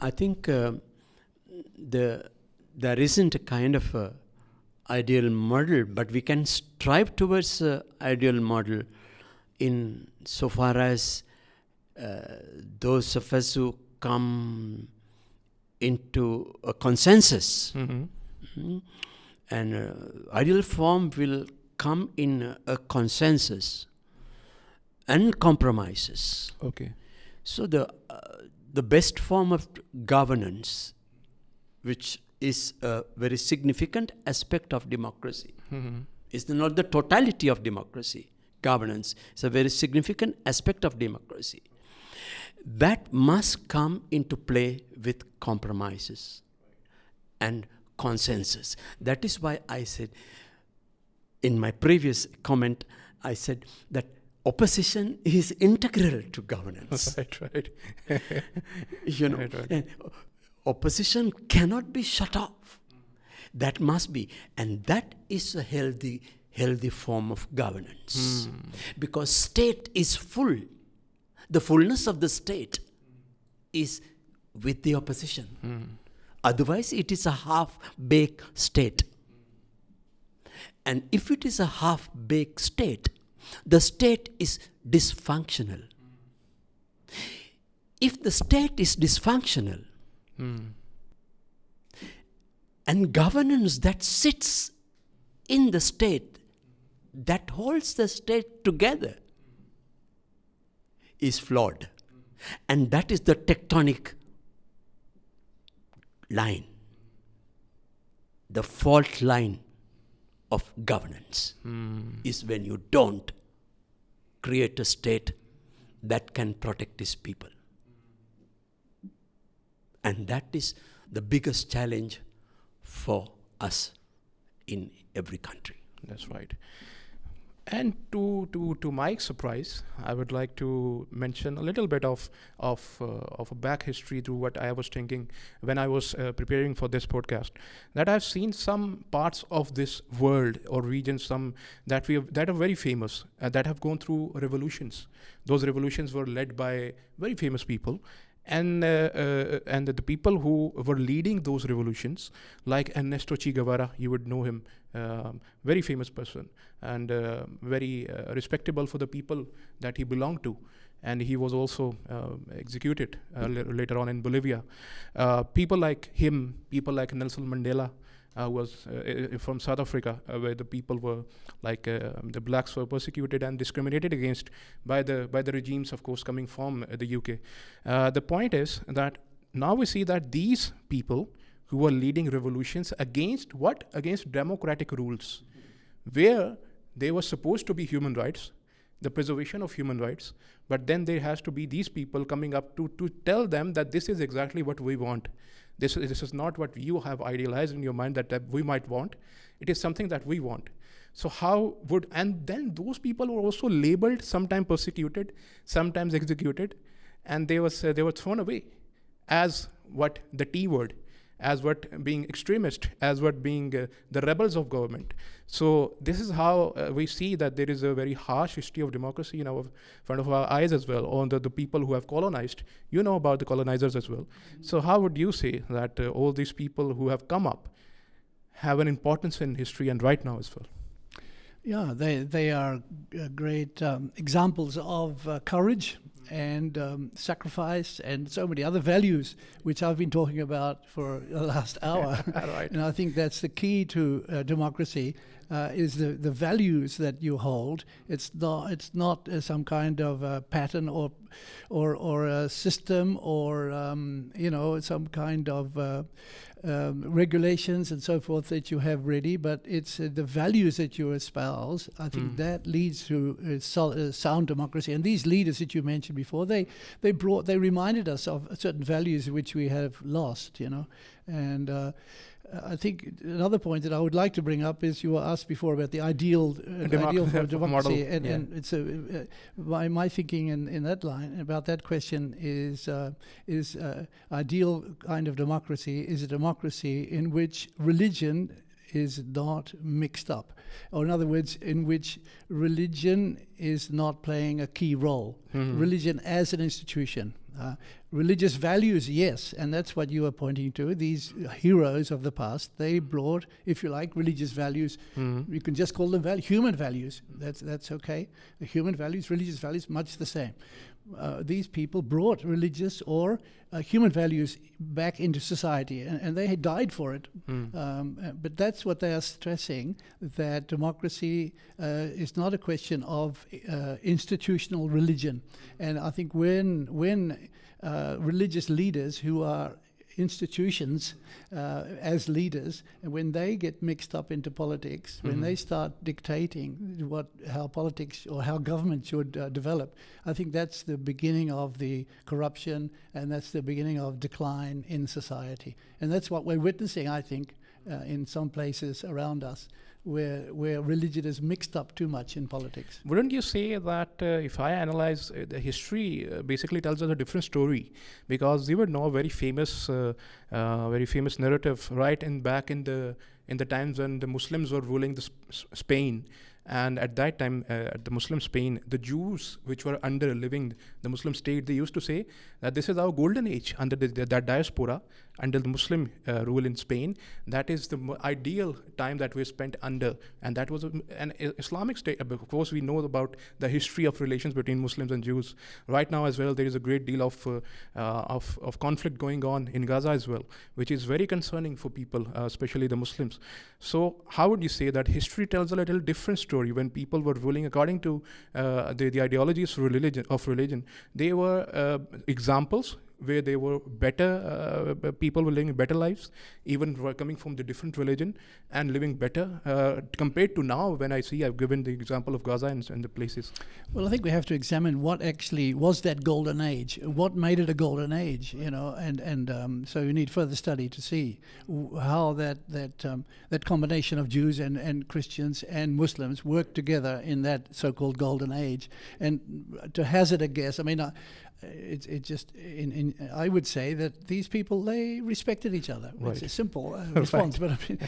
I think there isn't a kind of ideal model, but we can strive towards ideal model in so far as those of us who come into a consensus. And ideal form will come in a consensus and compromises. Okay. So the best form of governance, which is a very significant aspect of democracy, is not the totality of democracy. Governance is a very significant aspect of democracy. That must come into play with compromises and consensus. That is why I said, in my previous comment, I said that opposition is integral to governance. Right. And opposition cannot be shut off. That must be, and that is a healthy form of governance. Because state is full. The fullness of the state is with the opposition. Otherwise, it is a half-baked state. And if it is a half-baked state, the state is dysfunctional. If the state is dysfunctional, and governance that sits in the state, that holds the state together, is flawed. And that is the tectonic line, the fault line of governance, is when you don't create a state that can protect its people. And that is the biggest challenge for us in every country. That's right. And to my surprise, I would like to mention a little bit of a back history to what I was thinking when I was preparing for this podcast. That I've seen some parts of this world or region, some that are very famous, that have gone through revolutions. Those revolutions were led by very famous people. And the people who were leading those revolutions, like Ernesto Che Guevara, you would know him, very famous person, and very respectable for the people that he belonged to. And he was also executed later on in Bolivia. People like him, people like Nelson Mandela, was from South Africa, where the people were like the blacks were persecuted and discriminated against by the regimes, of course, coming from the UK. The point is that now we see that these people who were leading revolutions against what? Against democratic rules, where they were supposed to be human rights, the preservation of human rights, but then there has to be these people coming up to tell them that this is exactly what we want. This is not what you have idealized in your mind that we might want. It is something that we want. So and then those people were also labeled, sometimes persecuted, sometimes executed, and they were thrown away as what the T word, as what being extremist, as what being the rebels of government. So this is how we see that there is a very harsh history of democracy in our front of our eyes as well, on the people who have colonized. You know about the colonizers as well. So how would you say that all these people who have come up have an importance in history and right now as well? Yeah, they are great examples of courage and sacrifice and so many other values which I've been talking about for the last hour. Right. And I think that's the key to democracy, is the values that you hold. It's not some kind of pattern or a system or some kind of regulations and so forth that you have ready, but it's the values that you espouse. I think that leads to sound democracy. And these leaders that you mentioned before, they reminded us of certain values which we have lost, and I think another point that I would like to bring up is you were asked before about the ideal for a democracy, model, and it's my thinking in that line about that question is ideal kind of democracy is a democracy in which religion is not mixed up, or in other words, in which religion is not playing a key role. Religion as an institution. Religious values, yes, and that's what you are pointing to. These heroes of the past, they brought, if you like, religious values. You can just call them human values. That's okay. The human values, religious values, much the same. These people brought religious or human values back into society, and they had died for it. But that's what they are stressing, that democracy is not a question of institutional religion. And I think when religious leaders who are institutions as leaders, and when they get mixed up into politics, when they start dictating how politics or how government should develop, I think that's the beginning of the corruption, and that's the beginning of decline in society. And that's what we're witnessing, I think, in some places around us, where religion is mixed up too much in politics. Wouldn't you say that if I analyze the history, basically tells us a different story? Because there were no very famous narrative back in the times when the Muslims were ruling Spain. And at that time, the Muslim Spain, the Jews which were living the Muslim state, they used to say that this is our golden age under that diaspora, under the Muslim rule in Spain. That is the ideal time that we spent under, and that was an Islamic state. Of course, we know about the history of relations between Muslims and Jews. Right now as well, there is a great deal of conflict going on in Gaza as well, which is very concerning for people, especially the Muslims. So how would you say that history tells a little different story when people were ruling according to the ideologies of religion? They were examples where they were better, people were living better lives, even coming from the different religion and living better compared to now when I've given the example of Gaza and the places. Well, I think we have to examine what actually was that golden age, what made it a golden age, and so you need further study to see how that combination of Jews and Christians and Muslims worked together in that so-called golden age. And to hazard a guess, I mean, I would say that these people, they respected each other. Right. It's a simple response, but I mean,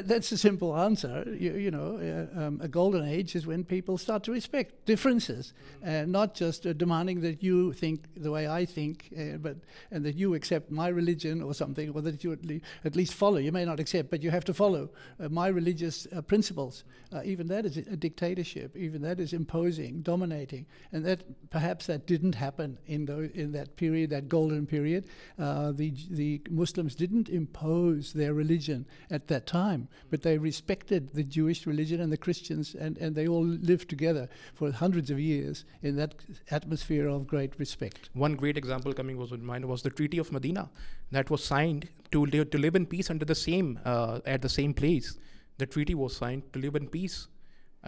that's a simple answer. A golden age is when people start to respect differences, not just demanding that you think the way I think, and that you accept my religion or something, or that you at least follow. You may not accept, but you have to follow my religious principles. Even that is a dictatorship. Even that is imposing, dominating, and perhaps that didn't happen in that period, that golden period. The Muslims didn't impose their religion at that time, but they respected the Jewish religion and the Christians, and they all lived together for hundreds of years in that atmosphere of great respect. One great example coming was in mind was the Treaty of Medina that was signed to live in peace under the same at the same place. The treaty was signed to live in peace.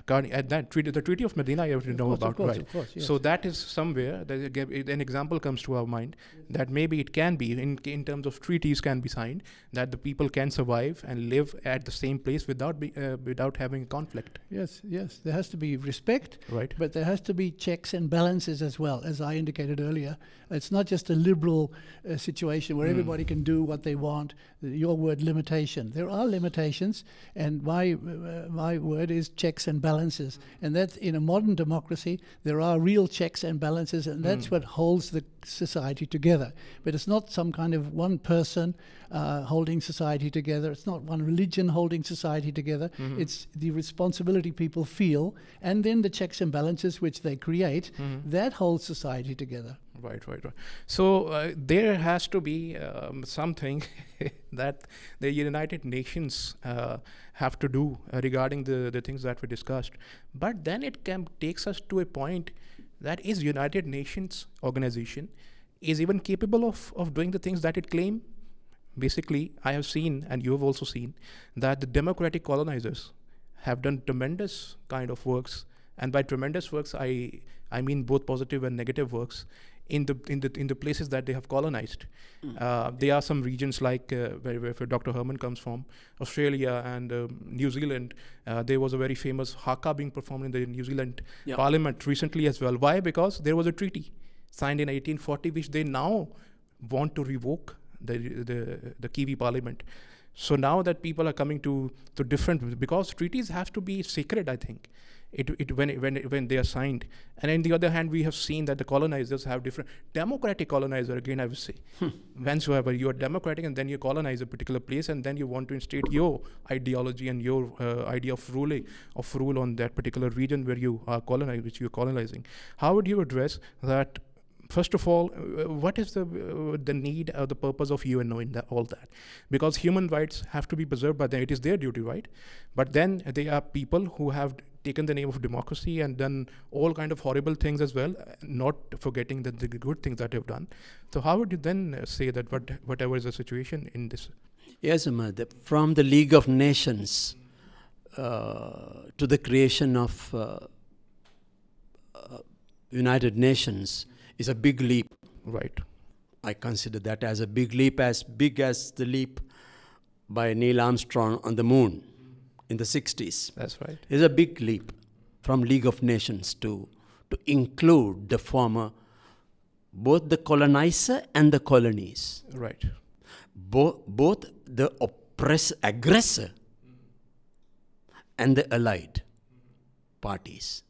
At that treaty, the Treaty of Medina, you have to know about, right? Of course, yes. So that is somewhere an example comes to our mind that maybe it can be in terms of treaties can be signed, that the people can survive and live at the same place without having conflict. Yes. There has to be respect, right? But there has to be checks and balances as well, as I indicated earlier. It's not just a liberal situation where everybody can do what they want. Your word, limitation. There are limitations, and my word is checks and balances. And that in a modern democracy, there are real checks and balances, and that's what holds the society together. But it's not some kind of one person holding society together. It's not one religion holding society together. It's the responsibility people feel, and then the checks and balances which they create, that holds society together. Right. So there has to be something that the United Nations have to do regarding the things that we discussed. But then it takes us to a point that is United Nations organization is even capable of doing the things that it claims. Basically, I have seen, and you have also seen, that the democratic colonizers have done tremendous kind of works. And by tremendous works, I mean both positive and negative works in the places that they have colonized. There are some regions like where Dr. Herman comes from, Australia and New Zealand. There was a very famous haka being performed in the New Zealand Parliament recently as well. Why? Because there was a treaty signed in 1840, which they now want to revoke the Kiwi Parliament. So now that people are coming to different, because treaties have to be sacred, I think, when they are signed. And on the other hand, we have seen that the colonizers have different democratic colonizer. Again, I would say, whensoever you are democratic, and then you colonize a particular place, and then you want to instate your ideology and your idea of rule on that particular region where you are colonized, which you are colonizing. How would you address that? First of all, what is the need or the purpose of UNO in all that? Because human rights have to be preserved by them. It is their duty, right? But then there are people who have taken the name of democracy and done all kind of horrible things as well, not forgetting the good things that they've done. So how would you then say that whatever is the situation in this? Yes, Omer, from the League of Nations to the creation of United Nations is a big leap. Right. I consider that as a big leap, as big as the leap by Neil Armstrong on the moon in the 60s. That's right. It's a big leap from League of Nations to include the former, both the colonizer and the colonies. Right. Both the aggressor and the allied parties.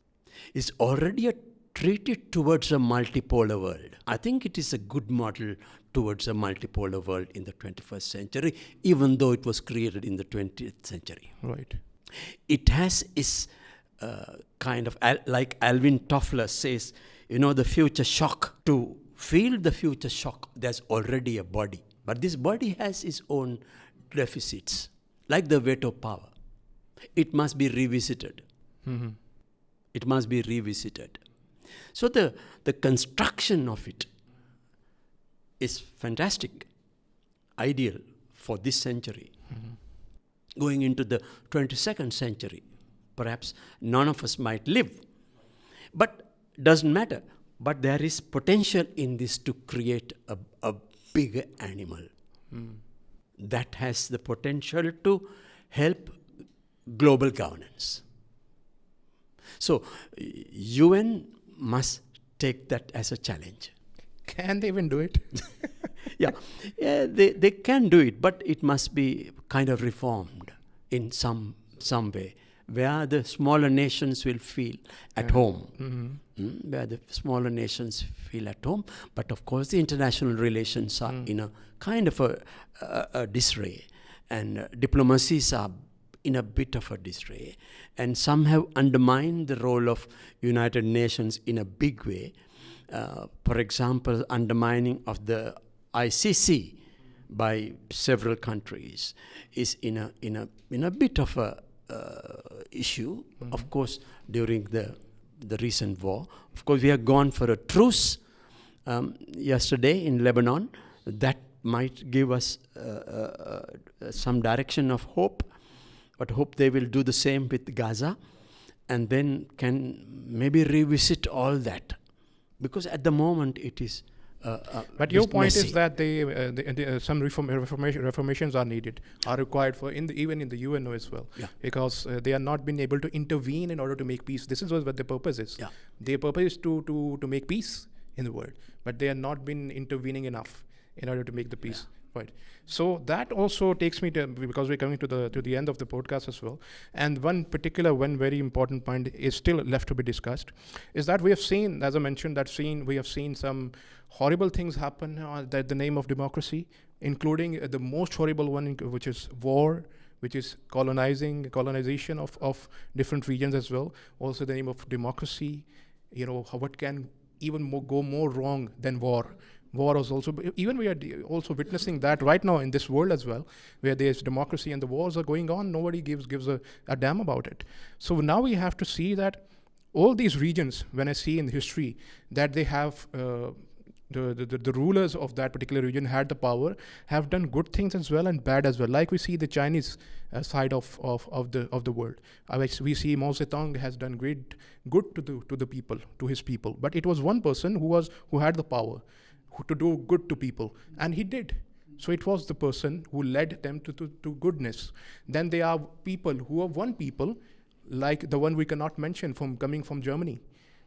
It's already a treaty towards a multipolar world. I think it is a good model towards a multipolar world in the 21st century, even though it was created in the 20th century. Right. It has its kind of, like Alvin Toffler says, the future shock. To feel the future shock, there's already a body. But this body has its own deficits, like the veto power. It must be revisited. Mm-hmm. It must be revisited. So the construction of it is fantastic, ideal for this century. Mm-hmm. Going into the 22nd century, perhaps none of us might live. But doesn't matter. But there is potential in this to create a bigger animal that has the potential to help global governance. So UN must take that as a challenge. Can they even do it? Yeah, they can do it, but it must be kind of reformed in some way, where the smaller nations will feel at home. Mm-hmm. Where the smaller nations feel at home. But of course, the international relations are in a kind of a disarray, and diplomacies are in a bit of a disarray, and some have undermined the role of United Nations in a big way. For example, undermining of the ICC by several countries is in a bit of a issue. Mm-hmm. Of course, during the recent war, of course, we have gone for a truce yesterday in Lebanon. That might give us some direction of hope. But hope they will do the same with Gaza, and then can maybe revisit all that, because at the moment it is. But your point messy. is that some reformations are needed, are required for even in the UNO as well, because they are not been able to intervene in order to make peace. This is what their purpose is. Yeah. Their purpose is to make peace in the world, but they are not been intervening enough in order to make the peace. Yeah. Right. So that also takes me to, because we're coming to the end of the podcast as well. And one very important point is still left to be discussed, is that we have seen, as I mentioned, we have seen some horrible things happen that the name of democracy, including the most horrible one, which is war, which is colonization of different regions as well. Also the name of democracy, what can even go more wrong than war. War is also, even we are also witnessing that right now in this world as well, where there's democracy and the wars are going on. Nobody gives a damn about it. So now we have to see that all these regions, when I see in history, that they have the rulers of that particular region had the power, have done good things as well and bad as well. Like we see the Chinese side of the world. We see Mao Zedong has done great good to the people, to his people. But it was one person who had the power to do good to people, and he did. So it was the person who led them to goodness. Then there are people who are one people, like the one we cannot mention coming from Germany.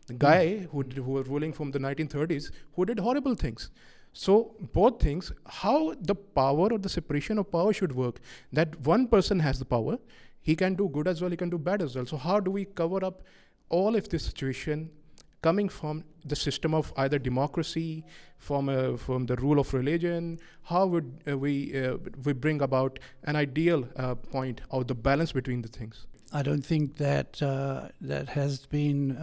The guy who was ruling from the 1930s, who did horrible things. So both things, how the power or the separation of power should work, that one person has the power, he can do good as well, he can do bad as well. So how do we cover up all of this situation coming from the system of either democracy, from the rule of religion? How would we bring about an ideal point of the balance between the things? I don't think that that has been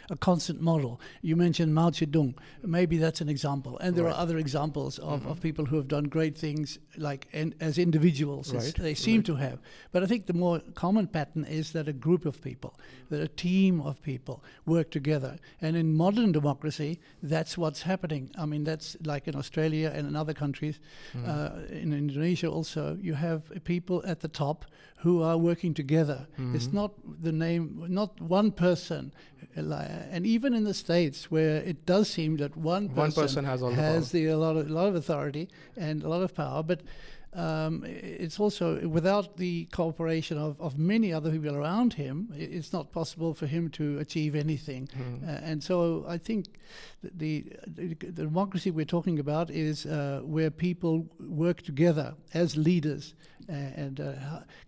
a constant model. You mentioned Mao Zedong. Maybe that's an example. And there are other examples of people who have done great things as individuals. They seem to have. But I think the more common pattern is that a group of people, that a team of people work together. And in modern democracy, that's what's happening. I mean, that's like in Australia and in other countries. In Indonesia also, you have people at the top who are working together. It's not not one person. And even in the States, where it does seem that one person has a lot of authority and a lot of power, but it's also without the cooperation of many other people around him, it's not possible for him to achieve anything. And so I think the democracy we're talking about is where people work together as leaders. And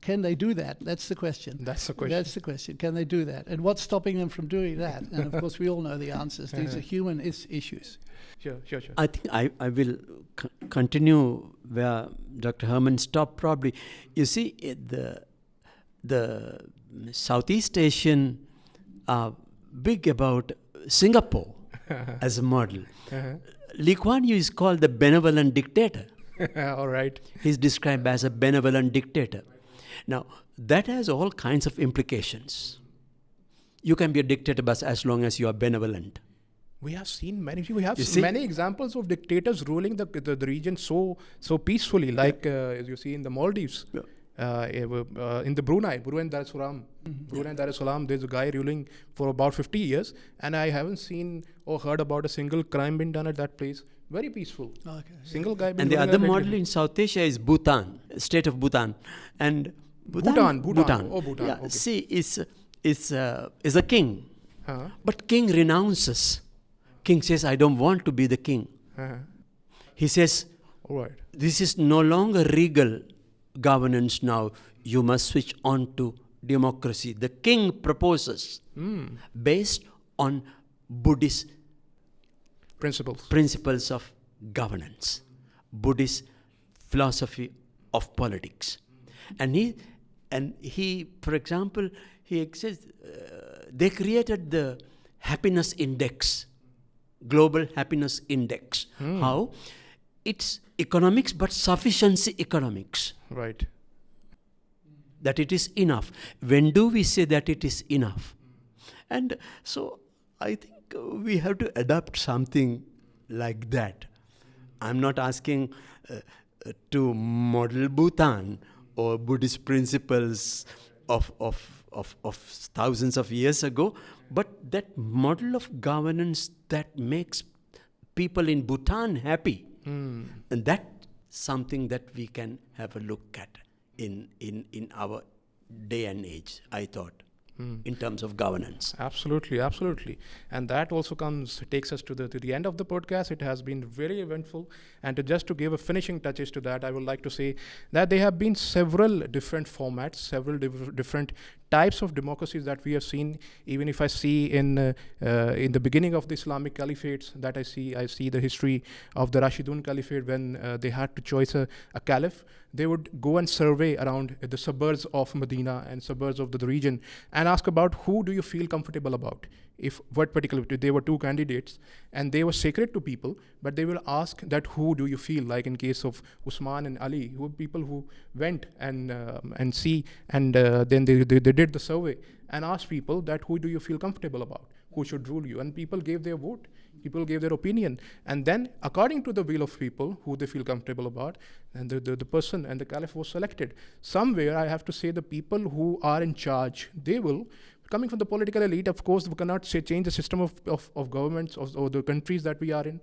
can they do that? That's the question. That's the question. Can they do that? And what's stopping them from doing that? And of course, we all know the answers. These are human issues. Sure. I think I will continue where Dr. Herman stopped probably. You see, the Southeast Asian are big about Singapore as a model. Lee Kuan Yew is called the benevolent dictator. All right. He's described as a benevolent dictator. Now, that has all kinds of implications. You can be a dictator but as long as you are benevolent. We have seen many examples of dictators ruling the region so peacefully, like as you see in the Maldives, in the Brunei Darussalam. Brunei Darussalam, there's a guy ruling for about 50 years, and I haven't seen or heard about a single crime being done at that place. Very peaceful. Okay. Single guy. And the other model in South Asia is Bhutan, state of Bhutan, and Bhutan. Oh, Bhutan. Yeah, okay. See, is a king, but king renounces. King says, I don't want to be the king. He says, all right, this is no longer regal governance now. You must switch on to democracy. The king proposes based on Buddhist principles of governance, Buddhist philosophy of politics. And he, for example, he says, they created the happiness index, global happiness index. How? It's economics, but sufficiency economics. Right. That it is enough. When do we say that it is enough? And so I think we have to adopt something like that. I'm not asking to model Bhutan or Buddhist principles of thousands of years ago, but that model of governance that makes people in Bhutan happy. And that's something that we can have a look at in our day and age, I thought, in terms of governance. Absolutely. And that also takes us to the end of the podcast. It has been very eventful. And to give a finishing touches to that, I would like to say that there have been several different formats, several different types of democracies that we have seen. Even if I see in the beginning of the Islamic caliphates, that I see the history of the Rashidun Caliphate when they had to choose a caliph. They would go and survey around the suburbs of Medina and suburbs of the region and ask about who do you feel comfortable about. There were two candidates and they were sacred to people, but they will ask that who do you feel, like in case of Usman and Ali, who were people who went and see, and then they did the survey and asked people that who do you feel comfortable about, who should rule you. And people gave their vote, people gave their opinion. And then, according to the will of people, who they feel comfortable about, and the person and the caliph was selected. Somewhere, I have to say, the people who are in charge, they will, coming from the political elite, of course, we cannot change the system of governments or the countries that we are in.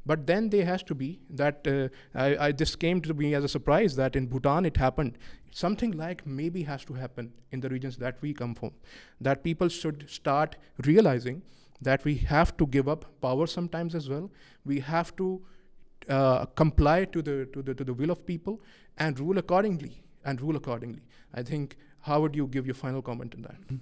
But then there has to be that, this came to me as a surprise that in Bhutan it happened. Something like maybe has to happen in the regions that we come from. That people should start realizing that we have to give up power sometimes as well. We have to comply to the will of people and rule accordingly. I think, how would you give your final comment on that?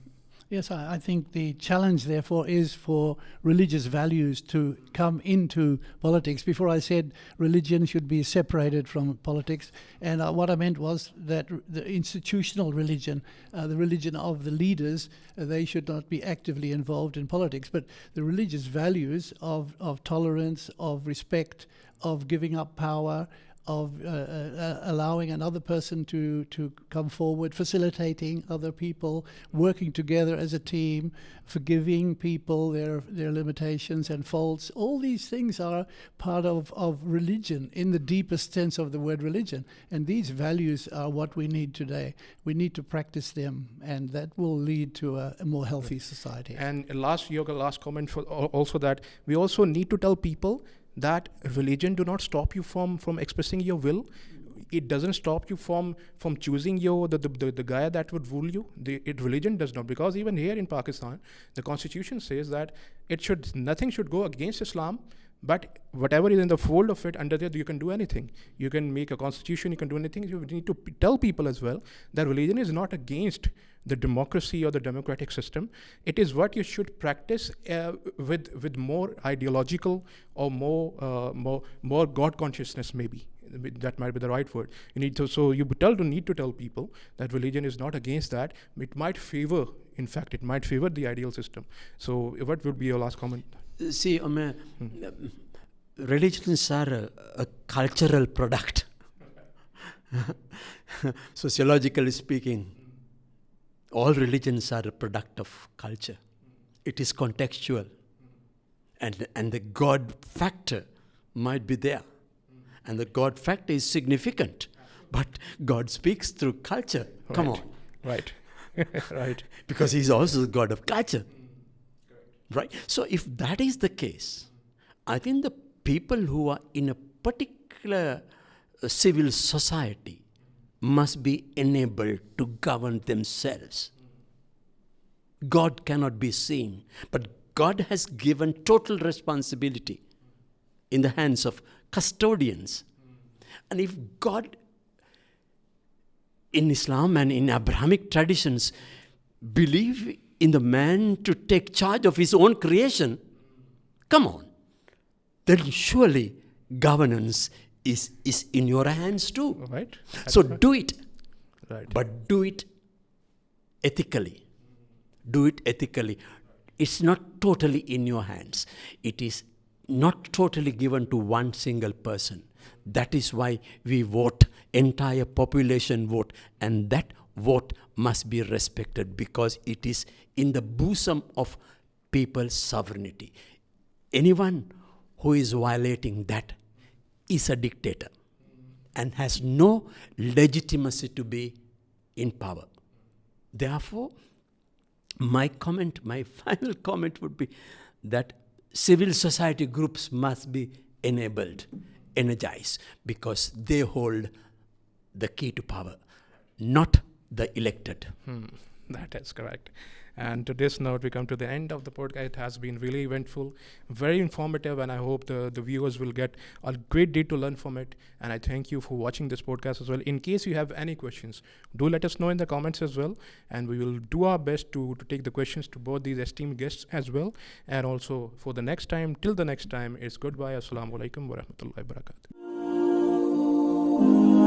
Yes, I think the challenge, therefore, is for religious values to come into politics. Before I said religion should be separated from politics, and what I meant was that the institutional religion, the religion of the leaders, they should not be actively involved in politics. But the religious values of tolerance, of respect, of giving up power, of allowing another person to come forward, facilitating other people, working together as a team, forgiving people their limitations and faults. All these things are part of religion in the deepest sense of the word religion. And these values are what we need today. We need to practice them, and that will lead to a more healthy society. And your last comment for also that we also need to tell people that religion do not stop you from expressing your will. It doesn't stop you from choosing the guy that would rule you. Religion does not, because even here in Pakistan, the constitution says that nothing should go against Islam, but whatever is in the fold of it, under there you can do anything. You can make a constitution, you can do anything. You need to tell people as well that religion is not against the democracy or the democratic system. It is what you should practice with more ideological or more God consciousness, maybe. That might be the right word. You need to tell people that religion is not against that. It might favor the ideal system. So what would be your last comment? See, Omer, religions are a cultural product. Sociologically speaking, all religions are a product of culture. It is contextual. And the God factor might be there. And the God factor is significant. But God speaks through culture. Right. Come on. Right. Right. Because he's also the God of culture. Right? So if that is the case, I think the people who are in a particular civil society must be enabled to govern themselves. God cannot be seen, but God has given total responsibility in the hands of custodians. And if God, in Islam and in Abrahamic traditions, believe in the man to take charge of his own creation, come on, then surely governance is in your hands too. Right. So do it. Right. But do it ethically. Do it ethically. It's not totally in your hands. It is not totally given to one single person. That is why we vote, entire population vote, and that vote must be respected because it is in the bosom of people's sovereignty. Anyone who is violating that is a dictator and has no legitimacy to be in power. Therefore, my final comment would be that civil society groups must be enabled, energized, because they hold the key to power, not the elected. That is correct. And to this note, we come to the end of the podcast. It has been really eventful, very informative, and I hope the viewers will get a great deal to learn from it. And I thank you for watching this podcast as well. In case you have any questions, do let us know in the comments as well, and we will do our best to take the questions to both these esteemed guests as well. And also for the next time, till the next time, it's goodbye. Assalamu alaikum wa rahmatullahi wa barakatuh.